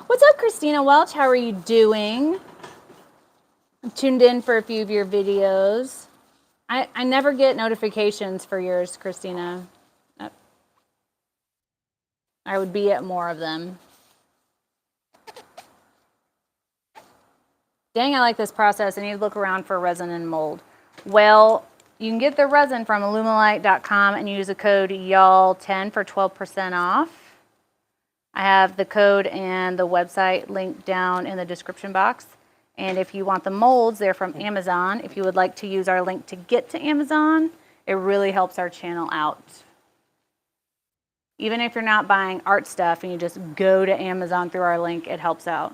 What's up, Christina Welch? How are you doing? I'm tuned in for a few of your videos. I never get notifications for yours, Christina. I would be at more of them. Dang, I like this process. I need to look around for resin and mold. Well, you can get the resin from illuminalight.com and use the code y'all10 for 12% off. I have the code and the website linked down in the description box. And if you want the molds, they're from Amazon. If you would like to use our link to get to Amazon, it really helps our channel out. Even if you're not buying art stuff and you just go to Amazon through our link, it helps out.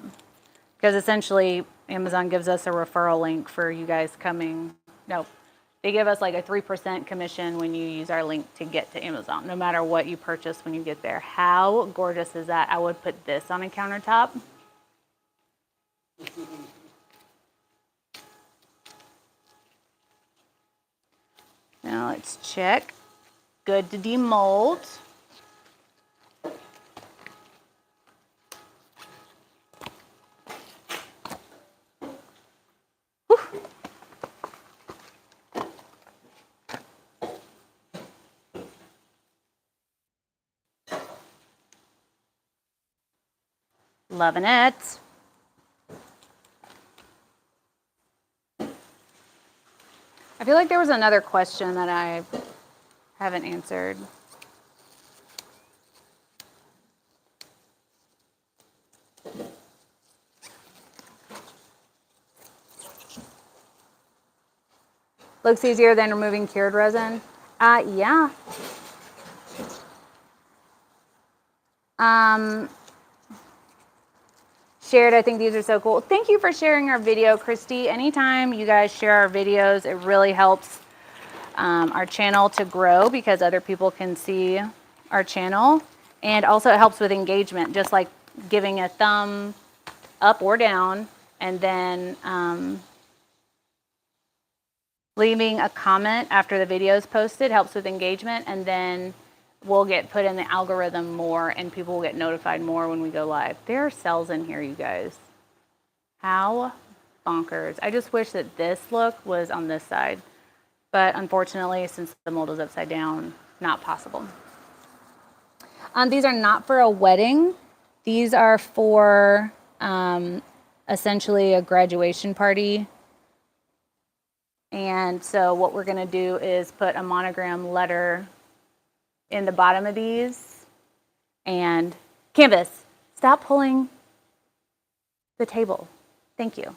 Because essentially, Amazon gives us a referral link for you guys coming. No, they give us like a 3% commission when you use our link to get to Amazon, no matter what you purchase when you get there. How gorgeous is that? I would put this on a countertop. Now let's check. Good to demold. Whew. Loving it. I feel like there was another question that I haven't answered. Looks easier than removing cured resin? Yeah. Shared, I think these are so cool. Thank you for sharing our video, Christy. Anytime you guys share our videos, it really helps our channel to grow because other people can see our channel. And also it helps with engagement, just like giving a thumb up or down and then leaving a comment after the video is posted helps with engagement, and then we'll get put in the algorithm more and people will get notified more when we go live. There are cells in here, you guys. How bonkers. I just wish that this look was on this side, but unfortunately, since the mold is upside down, not possible. These are not for a wedding. These are for essentially a graduation party. And so what we're going to do is put a monogram letter in the bottom of these. And Canvas, stop pulling the table. Thank you.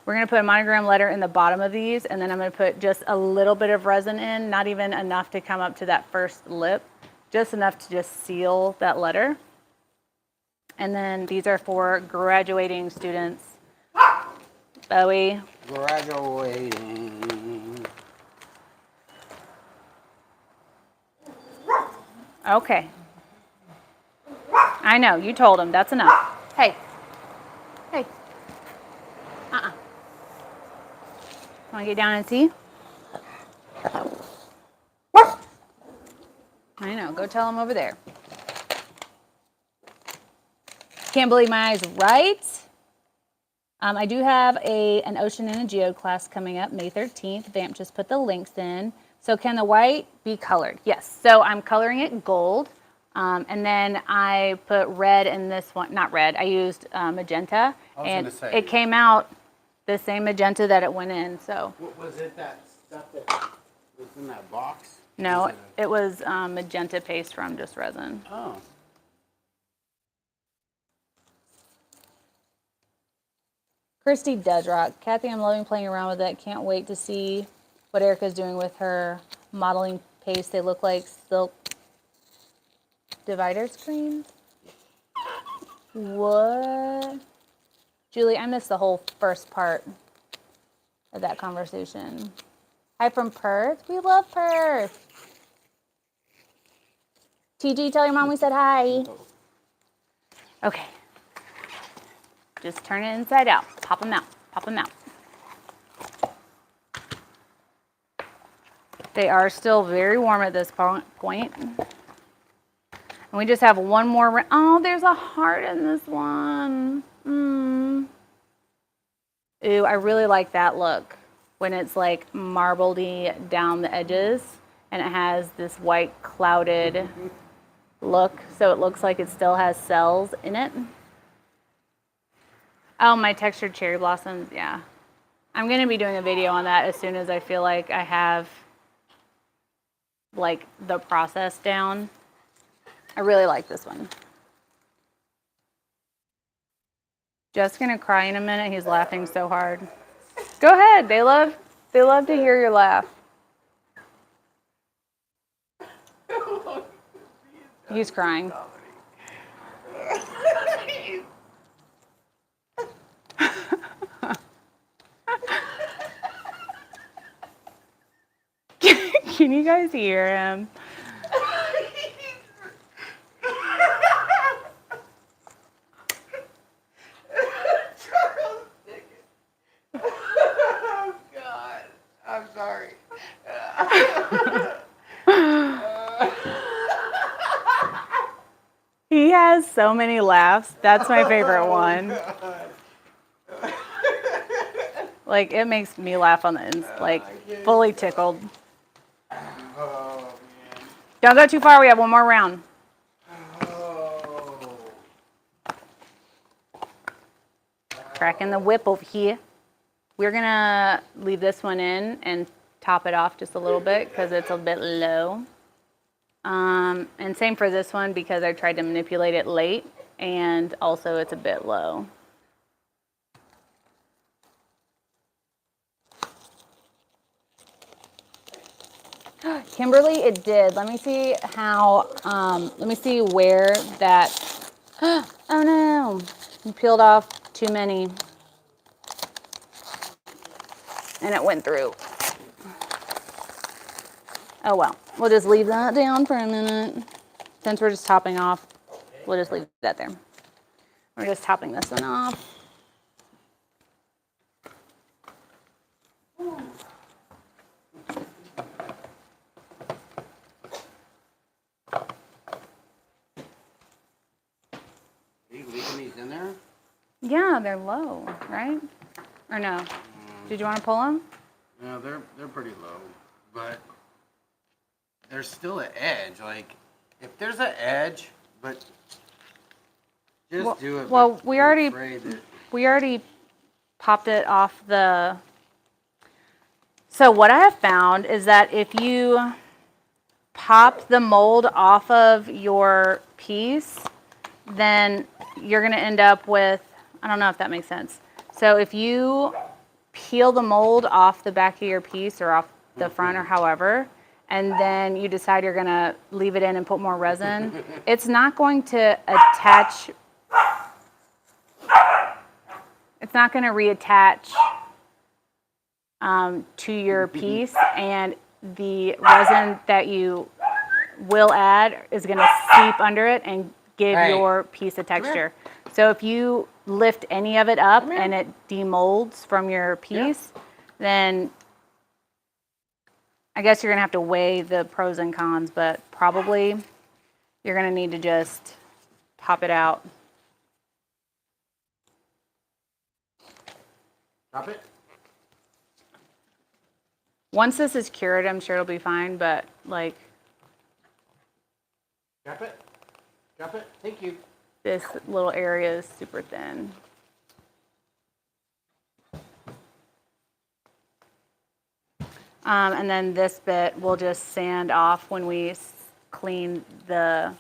We're going to put a monogram letter in the bottom of these, and then I'm going to put just a little bit of resin in, not even enough to come up to that first lip, just enough to just seal that letter. And then these are for graduating students. Bowie. Graduating. Okay. I know, you told him. That's enough. Hey. Hey. Want to get down and see? I know. Go tell him over there. Can't believe my eyes, right? I do have an ocean and a geo class coming up May 13th. Vamp just put the links in. So can the white be colored? Yes. So I'm coloring it gold. And then I put red in this one. Not red. I used magenta. And it came out the same magenta that it went in. So. What was it, that stuff that was in that box? No, it was magenta paste from just resin. Oh. Christy does rock. Kathy, I'm loving playing around with it. Can't wait to see what Erica's doing with her modeling paste. They look like silk divider screens. What? Julie, I missed the whole first part of that conversation. Hi from Perth. We love Perth. TG, tell your mom we said hi. Okay. Just turn it inside out. Pop them out. Pop them out. They are still very warm at this point. And we just have one more. Oh, there's a heart in this one. Ooh, I really like that look. When it's like marbledy down the edges and it has this white clouded look. So it looks like it still has cells in it. Oh, my textured cherry blossoms, yeah. I'm going to be doing a video on that as soon as I feel like I have like the process down. I really like this one. Jeff's going to cry in a minute. He's laughing so hard. Go ahead. They love to hear your laugh. He's crying. Can you guys hear him? Oh, God. I'm sorry. He has so many laughs. That's my favorite one. Like, it makes me laugh on the inside, like, fully tickled. Oh, man. Don't go too far. We have one more round. Oh. Cracking the whip over here. We're going to leave this one in and top it off just a little bit because it's a bit low. And same for this one because I tried to manipulate it late and also it's a bit low. Kimberly, it did. Let me see how, let me see where that, oh no, you peeled off too many. And it went through. Oh well, we'll just leave that down for a minute. Since we're just topping off, we'll just leave that there. We're just topping this one off. Are you leaving these in there? Yeah, they're low, right? Or no? Did you want to pull them? No, they're pretty low, but there's still an edge. Like, If there's an edge, but just do it. Well, but we I'm already afraid that popped it off the. So what I have found is that if you pop the mold off of your piece, then you're going to end up with, I don't know if that makes sense. So if you peel the mold off the back of your piece or off the front or however, and then you decide you're going to leave it in and put more resin, it's not going to attach, it's not going to reattach to your piece, and the resin that you will add is going to seep under it and give your piece a texture. So if you lift any of it up and it demolds from your piece, then I guess you're going to have to weigh the pros and cons, but probably you're going to need to just pop it out. Drop it. Once this is cured, I'm sure it'll be fine, but like. Drop it. Drop it. Thank you. This little area is super thin. And then this bit we'll just sand off when we clean the,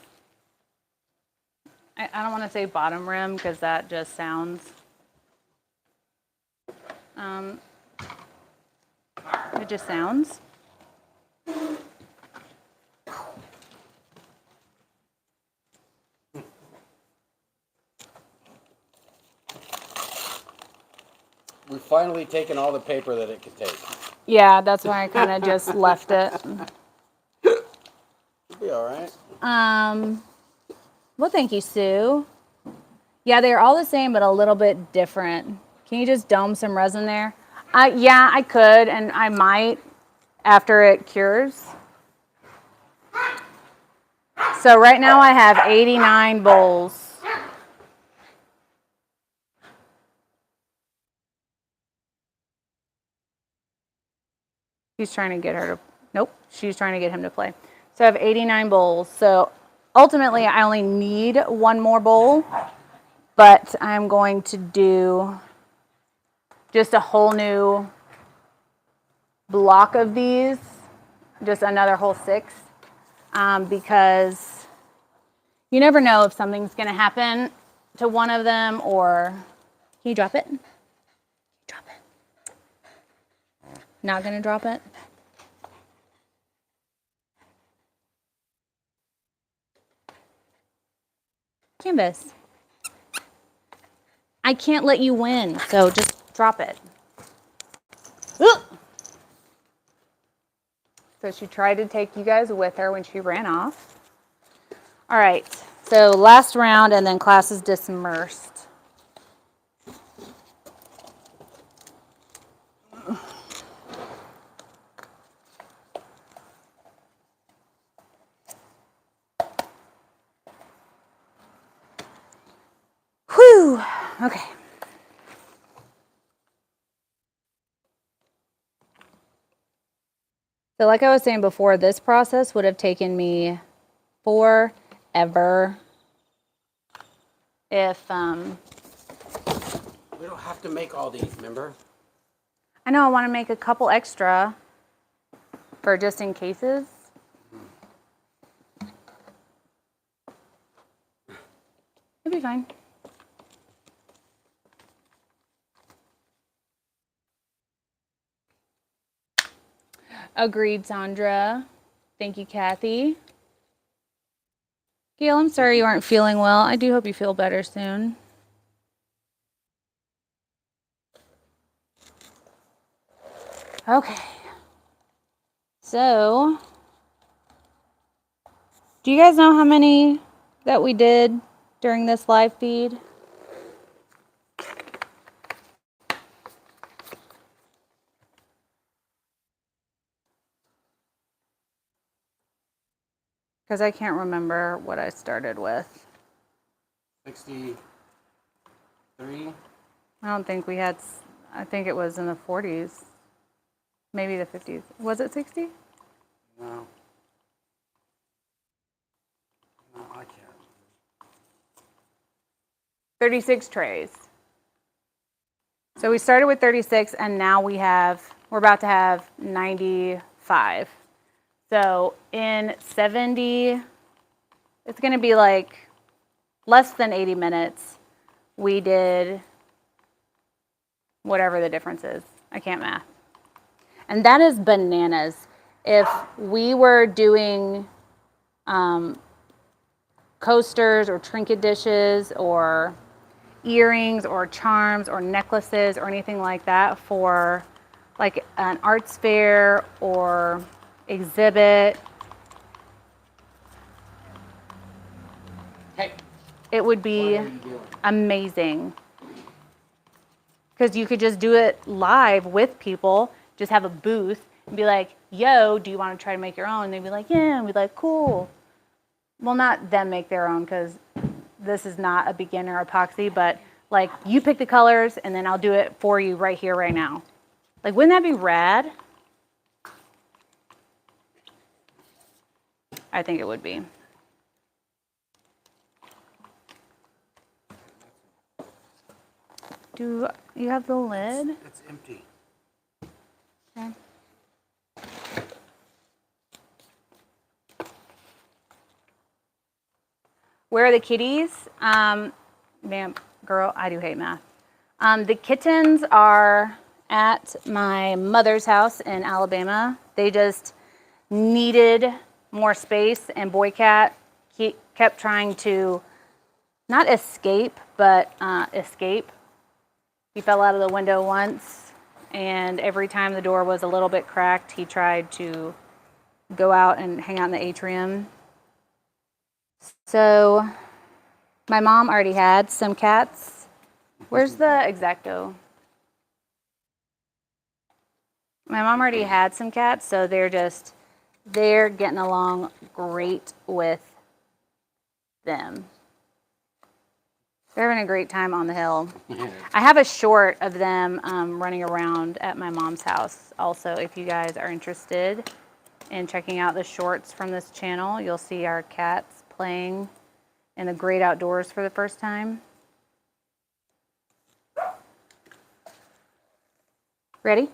I don't want to say bottom rim because that just sounds, it just sounds. We've finally taken all the paper that it could take. Yeah, that's why I kind of just left it. It'll be all right. Well, thank you, Sue. Yeah, they're all the same, but a little bit different. Can you just dome some resin there? Yeah, I could, and I might after it cures. So right now I have 89 bowls. He's trying to get her to, nope, she's trying to get him to play. So I have 89 bowls. So ultimately I only need one more bowl, but I'm going to do just a whole new block of these, just another whole 6, because you never know if something's going to happen to one of them, or can you drop it? Drop it. Not going to drop it? Canvas. I can't let you win, so just drop it. Ugh. So she tried to take you guys with her when she ran off. All right, so last round and then class is dismissed. Whew, okay. So like I was saying before, this process would have taken me forever if, We don't have to make all these, remember? I know I want to make a couple extra for just in cases. It'll be fine. Agreed, Sandra. Thank you, Kathy. Gail, I'm sorry you aren't feeling well. I do hope you feel better soon. Okay. So, do you guys know how many that we did during this live feed? Because I can't remember what I started with. 63. I don't think we had, I think it was in the 40s. Maybe the 50s. Was it 60? No. I can't. 36 trays. So we started with 36 and now we're about to have 95. So in 70, it's going to be like less than 80 minutes. We did whatever the difference is. I can't math. And that is bananas. If we were doing coasters or trinket dishes or earrings or charms or necklaces or anything like that for like an arts fair or exhibit, Hey, it would what be are you doing? amazing. Because you could just do it live with people, just have a booth and be like, yo, do you want to try to make your own? And they'd be like, yeah, and we'd be like, cool. Well, not them make their own because this is not a beginner epoxy, but like you pick the colors and then I'll do it for you right here, right now. Like, wouldn't that be rad? I think it would be. Do you have the lid? It's empty. Okay. Where are the kitties? Man, girl, I do hate math. The kittens are at my mother's house in Alabama. They just needed more space, and Boy Cat kept trying to not escape, but escape. He fell out of the window once, and every time the door was a little bit cracked, he tried to go out and hang out in the atrium. So my mom already had some cats. Where's the Exacto? My mom already had some cats, so they're getting along great with them. They're having a great time on the hill. I have a short of them running around at my mom's house. Also, if you guys are interested in checking out the shorts from this channel, you'll see our cats playing in the great outdoors for the first time. Ready?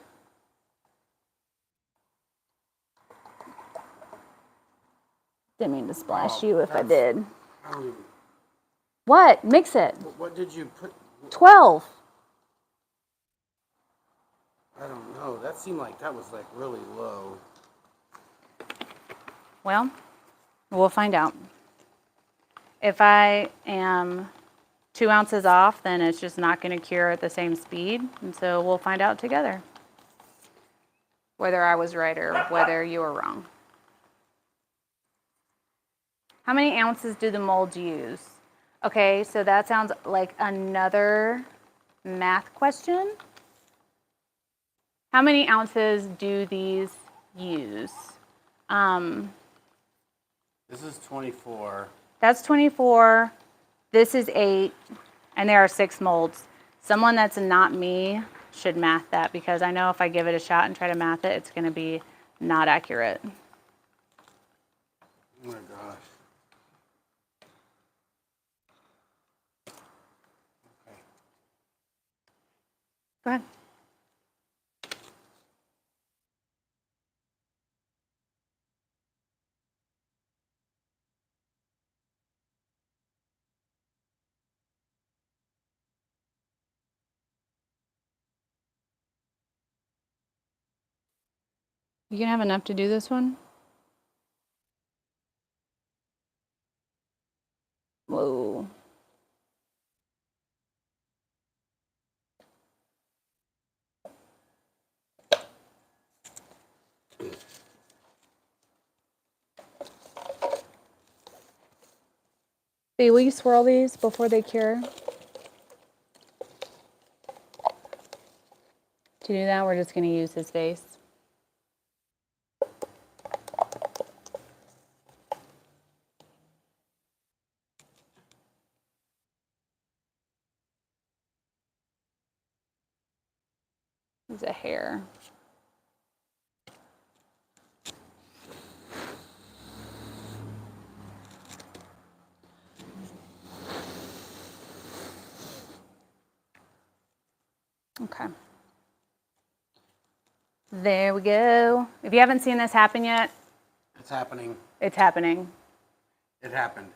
Didn't mean to splash you if I did. I don't even. What? Mix it. What did you put? 12. I don't know. That seemed like that was like really low. Well, we'll find out. If I am 2 ounces off, then it's just not going to cure at the same speed. And so we'll find out together whether I was right or whether you were wrong. How many ounces do the molds use? Okay, so that sounds like another math question. How many ounces do these use? This is 24. That's 24. This is 8. And there are 6 molds. Someone that's not me should math that because I know if I give it a shot and try to math it, it's going to be not accurate. Oh my gosh. Okay. Go ahead. You gonna have enough to do this one? Whoa. Hey, will you swirl these before they cure? To do that, we're just gonna use his face. Use a hair. Okay. There we go. If you haven't seen this happen yet, It's happening. it's happening. It happened.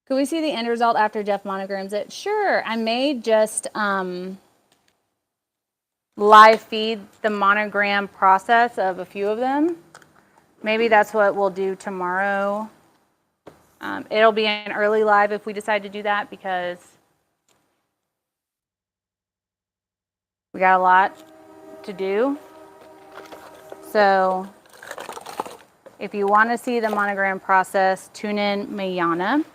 Could we see the end result after Jeff monograms it? Sure. I may just live feed the monogram process of a few of them. Maybe that's what we'll do tomorrow. It'll be an early live if we decide to do that because we got a lot to do. So if you want to see the monogram process, tune in Mayana,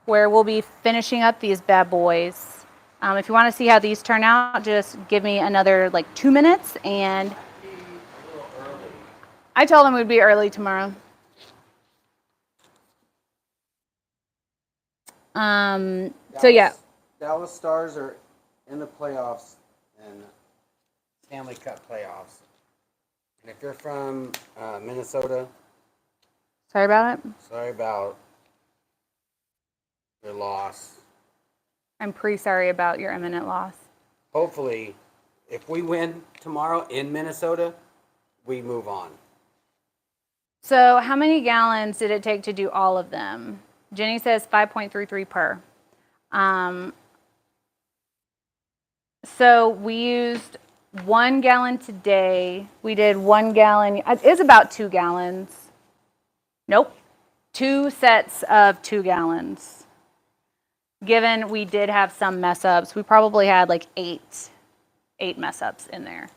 where we'll be finishing up these bad boys. If you want to see how these turn out, just give me another like 2 minutes, and I told them we'd be early tomorrow. So yeah. Dallas Stars are in the playoffs and Stanley Cup playoffs. And if you're from Minnesota, Sorry about it. sorry about your loss. I'm pretty sorry about your imminent loss. Hopefully, if we win tomorrow in Minnesota, we move on. So how many gallons did it take to do all of them? Jenny says 5.33 per. So we used 1 gallon today. We did 1 gallon. It's about 2 gallons. Nope. 2 sets of 2 gallons. Given we did have some mess ups, we probably had like 8 mess ups in there.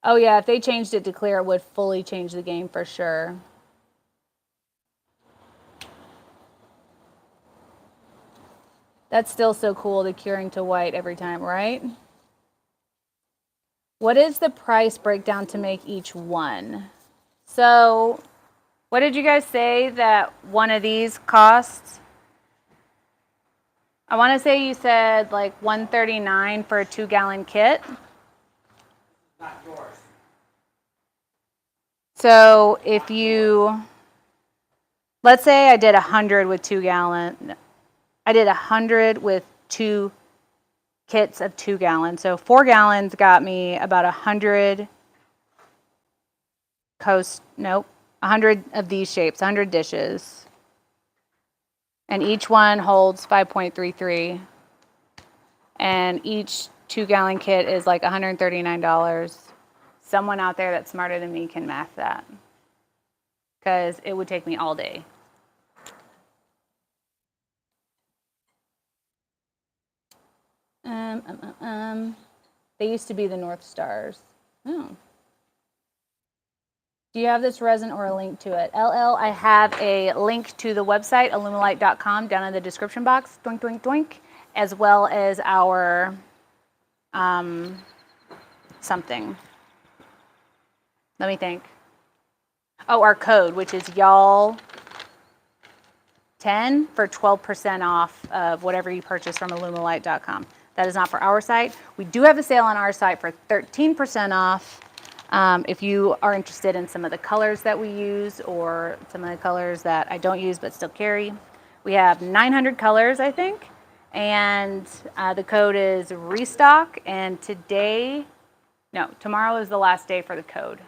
Oh yeah, if they changed it to clear, it would fully change the game for sure. That's still so cool, the curing to white every time, right? What is the price breakdown to make each one? So, what did you guys say that one of these costs? I want to say you said like $139 for a 2-gallon kit. Not yours. So if you, let's say I did 100 with 2 gallon, I did 100 with 2 kits of 2 gallons. So 4 gallons got me about 100 100 of these shapes, 100 dishes. And each one holds 5.33. And each 2-gallon kit is like $139. Someone out there that's smarter than me can math that, because it would take me all day. They used to be the North Stars. Oh. Do you have this resin or a link to it? LL, I have a link to the website, illumilite.com, down in the description box, doink, doink, doink, as well as our something. Let me think. Oh, our code, which is y'all 10 for 12% off of whatever you purchase from illumilite.com. That is not for our site. We do have a sale on our site for 13% off. If you are interested in some of the colors that we use or some of the colors that I don't use but still carry. We have 900 colors, I think. And the code is restock. And tomorrow is the last day for the code.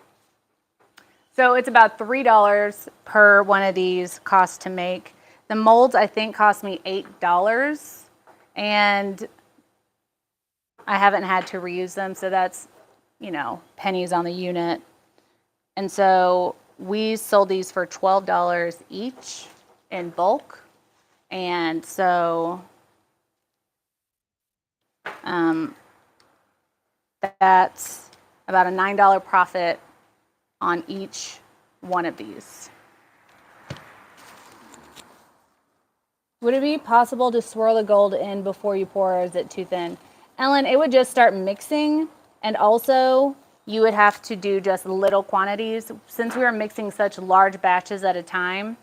So it's about $3 per one of these cost to make. The molds, I think, cost me $8. And I haven't had to reuse them, so that's, pennies on the unit. And so we sold these for $12 each in bulk. And so that's about a $9 profit on each one of these. Would it be possible to swirl the gold in before you pour, or is it too thin? Ellen, it would just start mixing, and also you would have to do just little quantities. Since we are mixing such large batches at a time,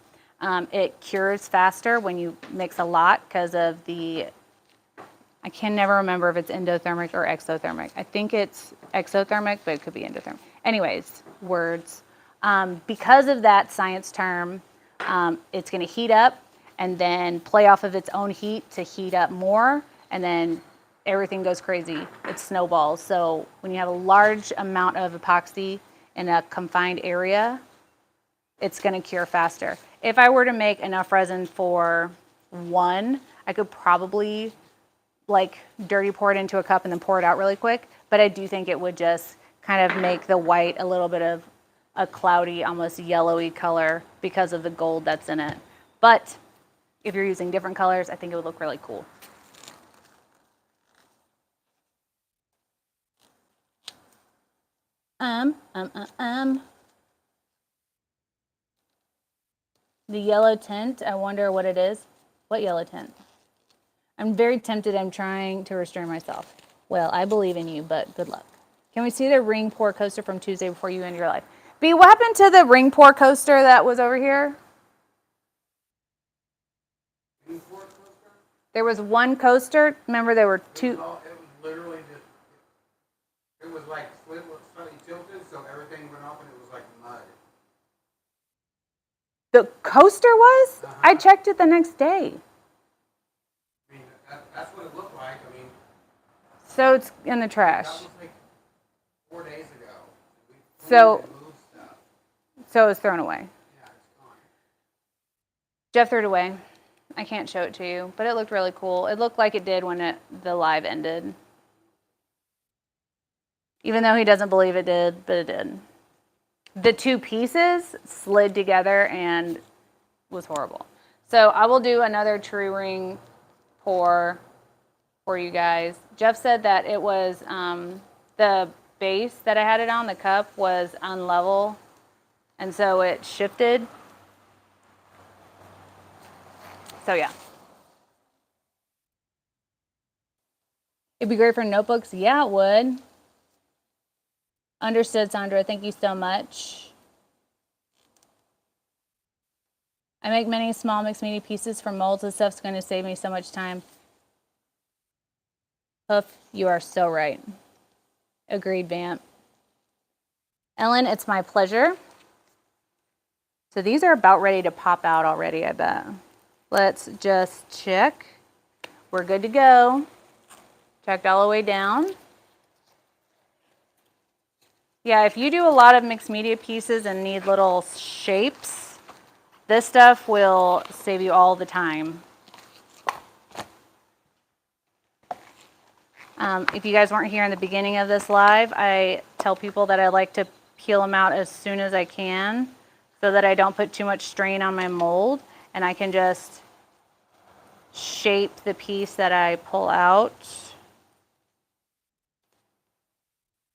it cures faster when you mix a lot because of I can never remember if it's endothermic or exothermic. I think it's exothermic, but it could be endothermic. Anyways, words. Because of that science term, it's going to heat up and then play off of its own heat to heat up more, and then everything goes crazy. It snowballs. So when you have a large amount of epoxy in a confined area, it's going to cure faster. If I were to make enough resin for one, I could probably like dirty pour it into a cup and then pour it out really quick. But I do think it would just kind of make the white a little bit of a cloudy, almost yellowy color because of the gold that's in it. But if you're using different colors, I think it would look really cool. The yellow tint, I wonder what it is. What yellow tint? I'm very tempted. I'm trying to restrain myself. Well, I believe in you, but good luck. Can we see the ring pour coaster from Tuesday before you end your life? B, what happened to the ring pour coaster that was over here? Ring pour coaster? There was one coaster. Remember, there were two. It was literally just, it was like slightly tilted, so everything went up and it was like mud. The coaster was? I checked it the next day. I mean, that's what it looked like. I mean, so it's in the trash. That was like 4 days ago. So it was thrown away. Yeah, it's gone. Jeff threw it away. I can't show it to you, but it looked really cool. It looked like it did when the live ended. Even though he doesn't believe it did, but it did. The two pieces slid together and was horrible. So I will do another true ring pour for you guys. Jeff said that it was the base that I had it on, the cup, was unlevel, and so it shifted. So yeah. It'd be great for notebooks. Yeah, it would. Understood, Sandra. Thank you so much. I make many small mixed media pieces for molds. This stuff's going to save me so much time. Hoof, you are so right. Agreed, Vamp. Ellen, it's my pleasure. So these are about ready to pop out already, I bet. Let's just check. We're good to go. Checked all the way down. Yeah, if you do a lot of mixed media pieces and need little shapes, this stuff will save you all the time. If you guys weren't here in the beginning of this live, I tell people that I like to peel them out as soon as I can so that I don't put too much strain on my mold, and I can just shape the piece that I pull out.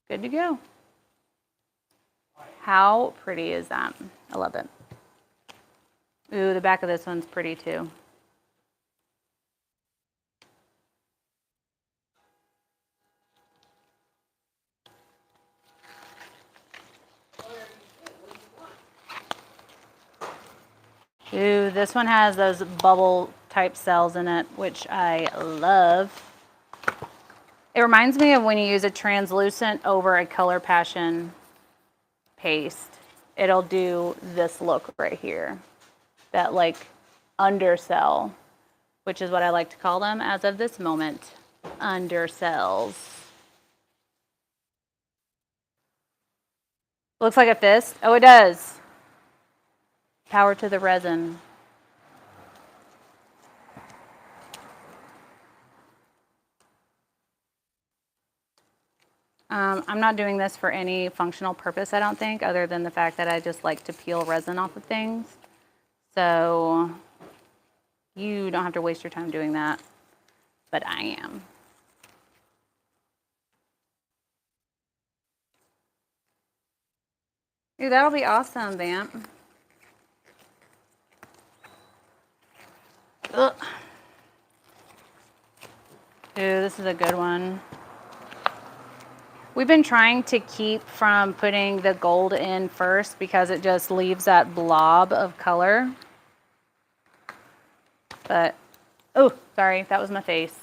Good to go. How pretty is that? I love it. Ooh, the back of this one's pretty too. Ooh, this one has those bubble type cells in it, which I love. It reminds me of when you use a translucent over a Color Passion paste. It'll do this look right here. That like undercell, which is what I like to call them as of this moment. Undercells. Looks like a fist. Oh, it does. Power to the resin. I'm not doing this for any functional purpose, I don't think, other than the fact that I just like to peel resin off of things. So you don't have to waste your time doing that, but I am. Ooh, that'll be awesome, Vamp. Ugh. Ooh, this is a good one. We've been trying to keep from putting the gold in first because it just leaves that blob of color. But, oh, sorry, that was my face.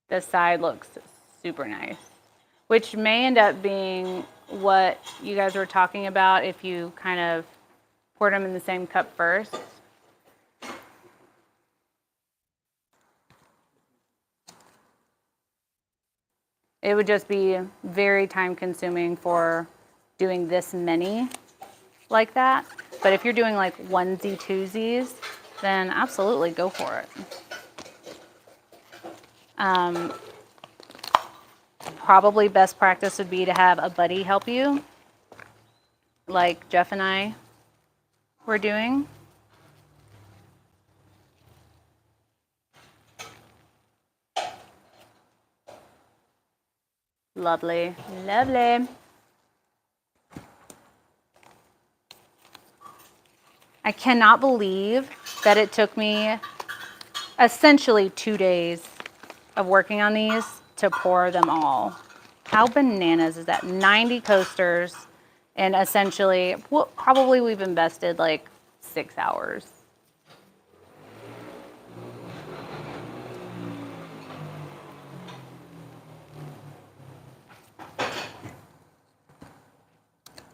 This side looks super nice. which may end up being what you guys were talking about if you kind of poured them in the same cup first. It would just be very time consuming for doing this many like that. But if you're doing like onesie twosies, then absolutely go for it. Probably best practice would be to have a buddy help you, like Jeff and I were doing. Lovely, lovely. I cannot believe that it took me essentially 2 days of working on these to pour them all. How bananas is that? 90 coasters, and essentially, well, probably we've invested like 6 hours.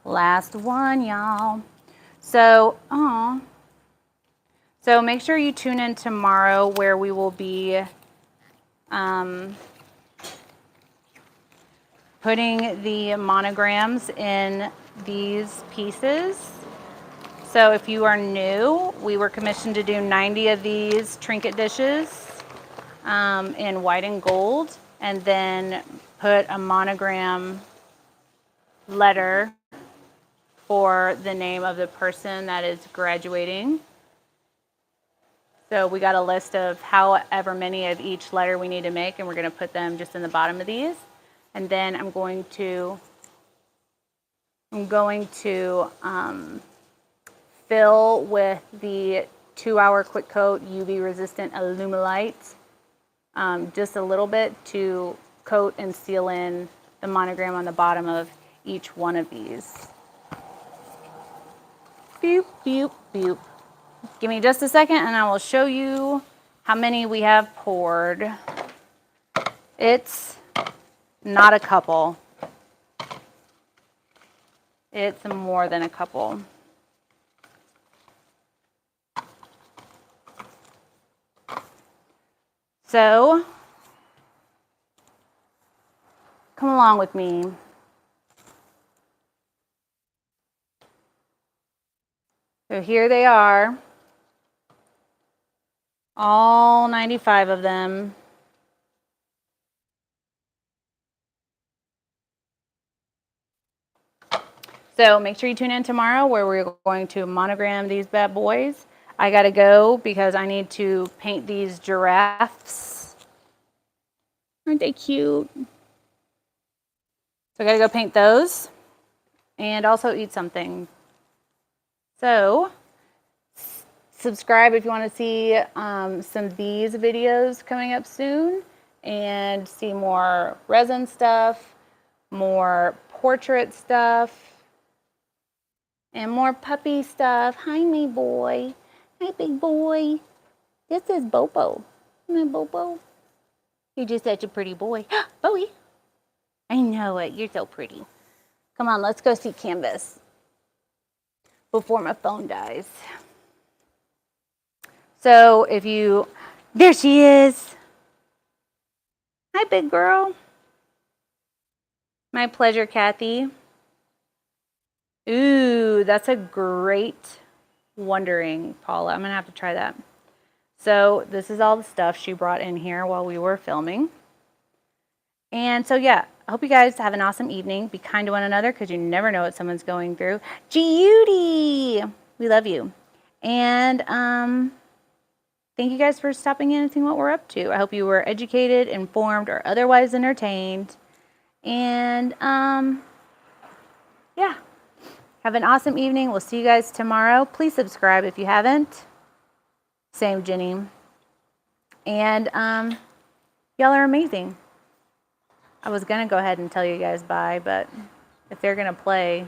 Last one, y'all. So make sure you tune in tomorrow where we will be putting the monograms in these pieces. So if you are new, we were commissioned to do 90 of these trinket dishes in white and gold, and then put a monogram letter for the name of the person that is graduating. So we got a list of however many of each letter we need to make, and we're going to put them just in the bottom of these. And then I'm going to fill with the 2-hour quick coat UV resistant Alumilite, just a little bit to coat and seal in the monogram on the bottom of each one of these. Boop, boop, boop. Give me just a second and I will show you how many we have poured. It's not a couple. It's more than a couple. So, come along with me. So here they are. All 95 of them. So make sure you tune in tomorrow where we're going to monogram these bad boys. I gotta go because I need to paint these giraffes. Aren't they cute? So I gotta go paint those and also eat something. So subscribe if you want to see some of these videos coming up soon and see more resin stuff, more portrait stuff, and more puppy stuff. Hi, my boy. Hi, big boy. This is Bobo. My Bobo. You're just such a pretty boy. Bowie. I know it. You're so pretty. Come on, let's go see Canvas before my phone dies. So if you, there she is. Hi, big girl. My pleasure, Kathy. Ooh, that's a great wondering, Paula. I'm going to have to try that. So this is all the stuff she brought in here while we were filming. And so, yeah, I hope you guys have an awesome evening. Be kind to one another because you never know what someone's going through. Judy, we love you. And thank you guys for stopping in and seeing what we're up to. I hope you were educated, informed, or otherwise entertained. And yeah. Have an awesome evening. We'll see you guys tomorrow. Please subscribe if you haven't. Same, Jenny. And y'all are amazing. I was going to go ahead and tell you guys bye, but if they're going to play,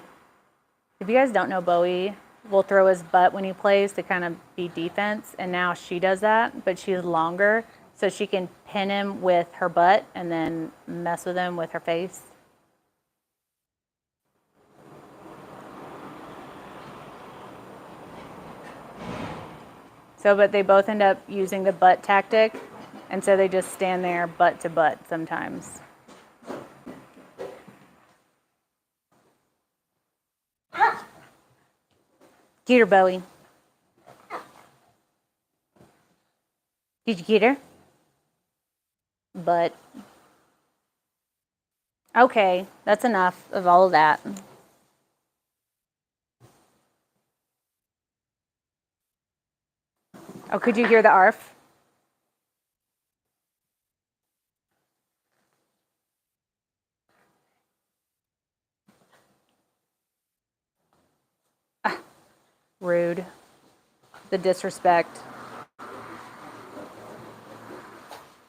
if you guys don't know, Bowie will throw his butt when he plays to kind of be defense, and now she does that, but she's longer, so she can pin him with her butt and then mess with him with her face. So, but they both end up using the butt tactic, and so they just stand there butt to butt sometimes. Get her, Bowie. Did you get her? But okay, that's enough of all of that. Oh, could you hear the ARF? Rude. The disrespect.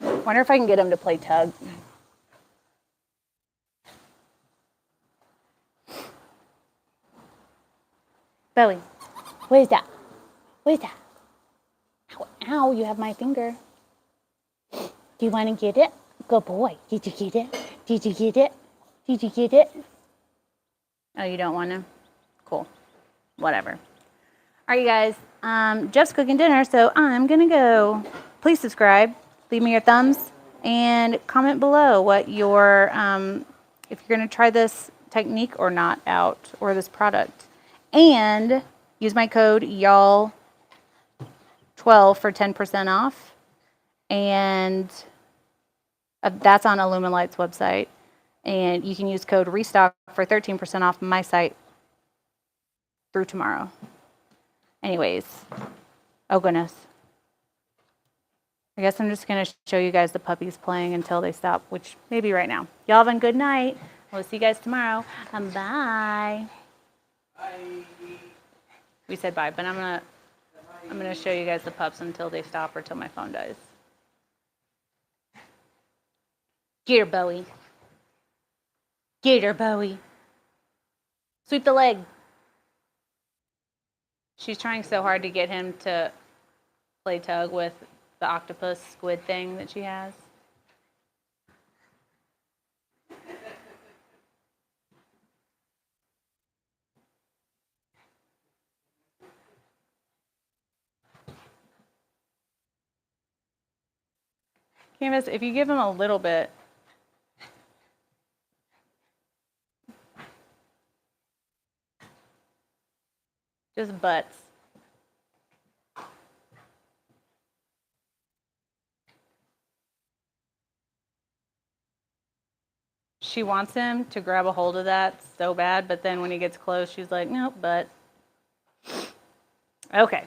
Wonder if I can get him to play tug. Bowie, what is that? What is that? Ow, ow, you have my finger. Do you want to get it? Good boy. Did you get it? Did you get it? Did you get it? Oh, you don't want to? Cool. Whatever. All right, you guys. Jeff's cooking dinner, so I'm going to go. Please subscribe. Leave me your thumbs and comment below what your, if you're going to try this technique or not out, or this product. And use my code y'all12 for 10% off. And that's on Illuminlight's website. And you can use code restock for 13% off my site through tomorrow. Anyways, oh goodness. I guess I'm just going to show you guys the puppies playing until they stop, which maybe right now. Y'all have a good night. We'll see you guys tomorrow. Bye. Bye. We said bye, but I'm gonna show you guys the pups until they stop or till my phone dies. Get her, Bowie. Get her, Bowie. Sweep the leg. She's trying so hard to get him to play tug with the octopus squid thing that she has. Canvas, if you give him a little bit, just butts. She wants him to grab a hold of that so bad, but then when he gets close, she's like, nope, but. Okay.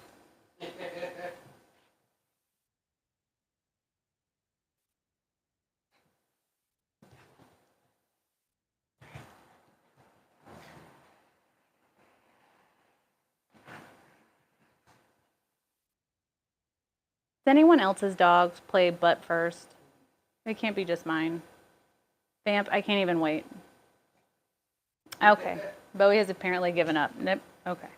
Does anyone else's dogs play butt first? It can't be just mine. Vamp, I can't even wait. Okay. Bowie has apparently given up. Nope. Okay.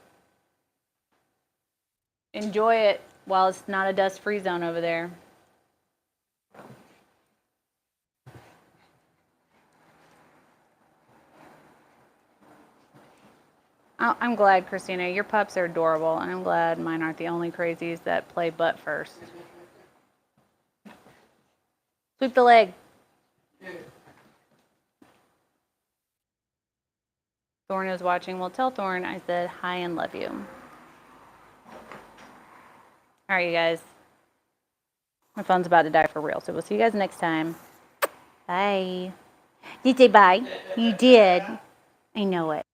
Enjoy it while it's not a dust-free zone over there. I'm glad, Christina. Your pups are adorable, and I'm glad mine aren't the only crazies that play butt first. Sweep the leg. Thorn is watching. Well, tell Thorn I said hi and love you. All right, you guys. My phone's about to die for real, so we'll see you guys next time. Bye. Did you say bye? You did. I know it.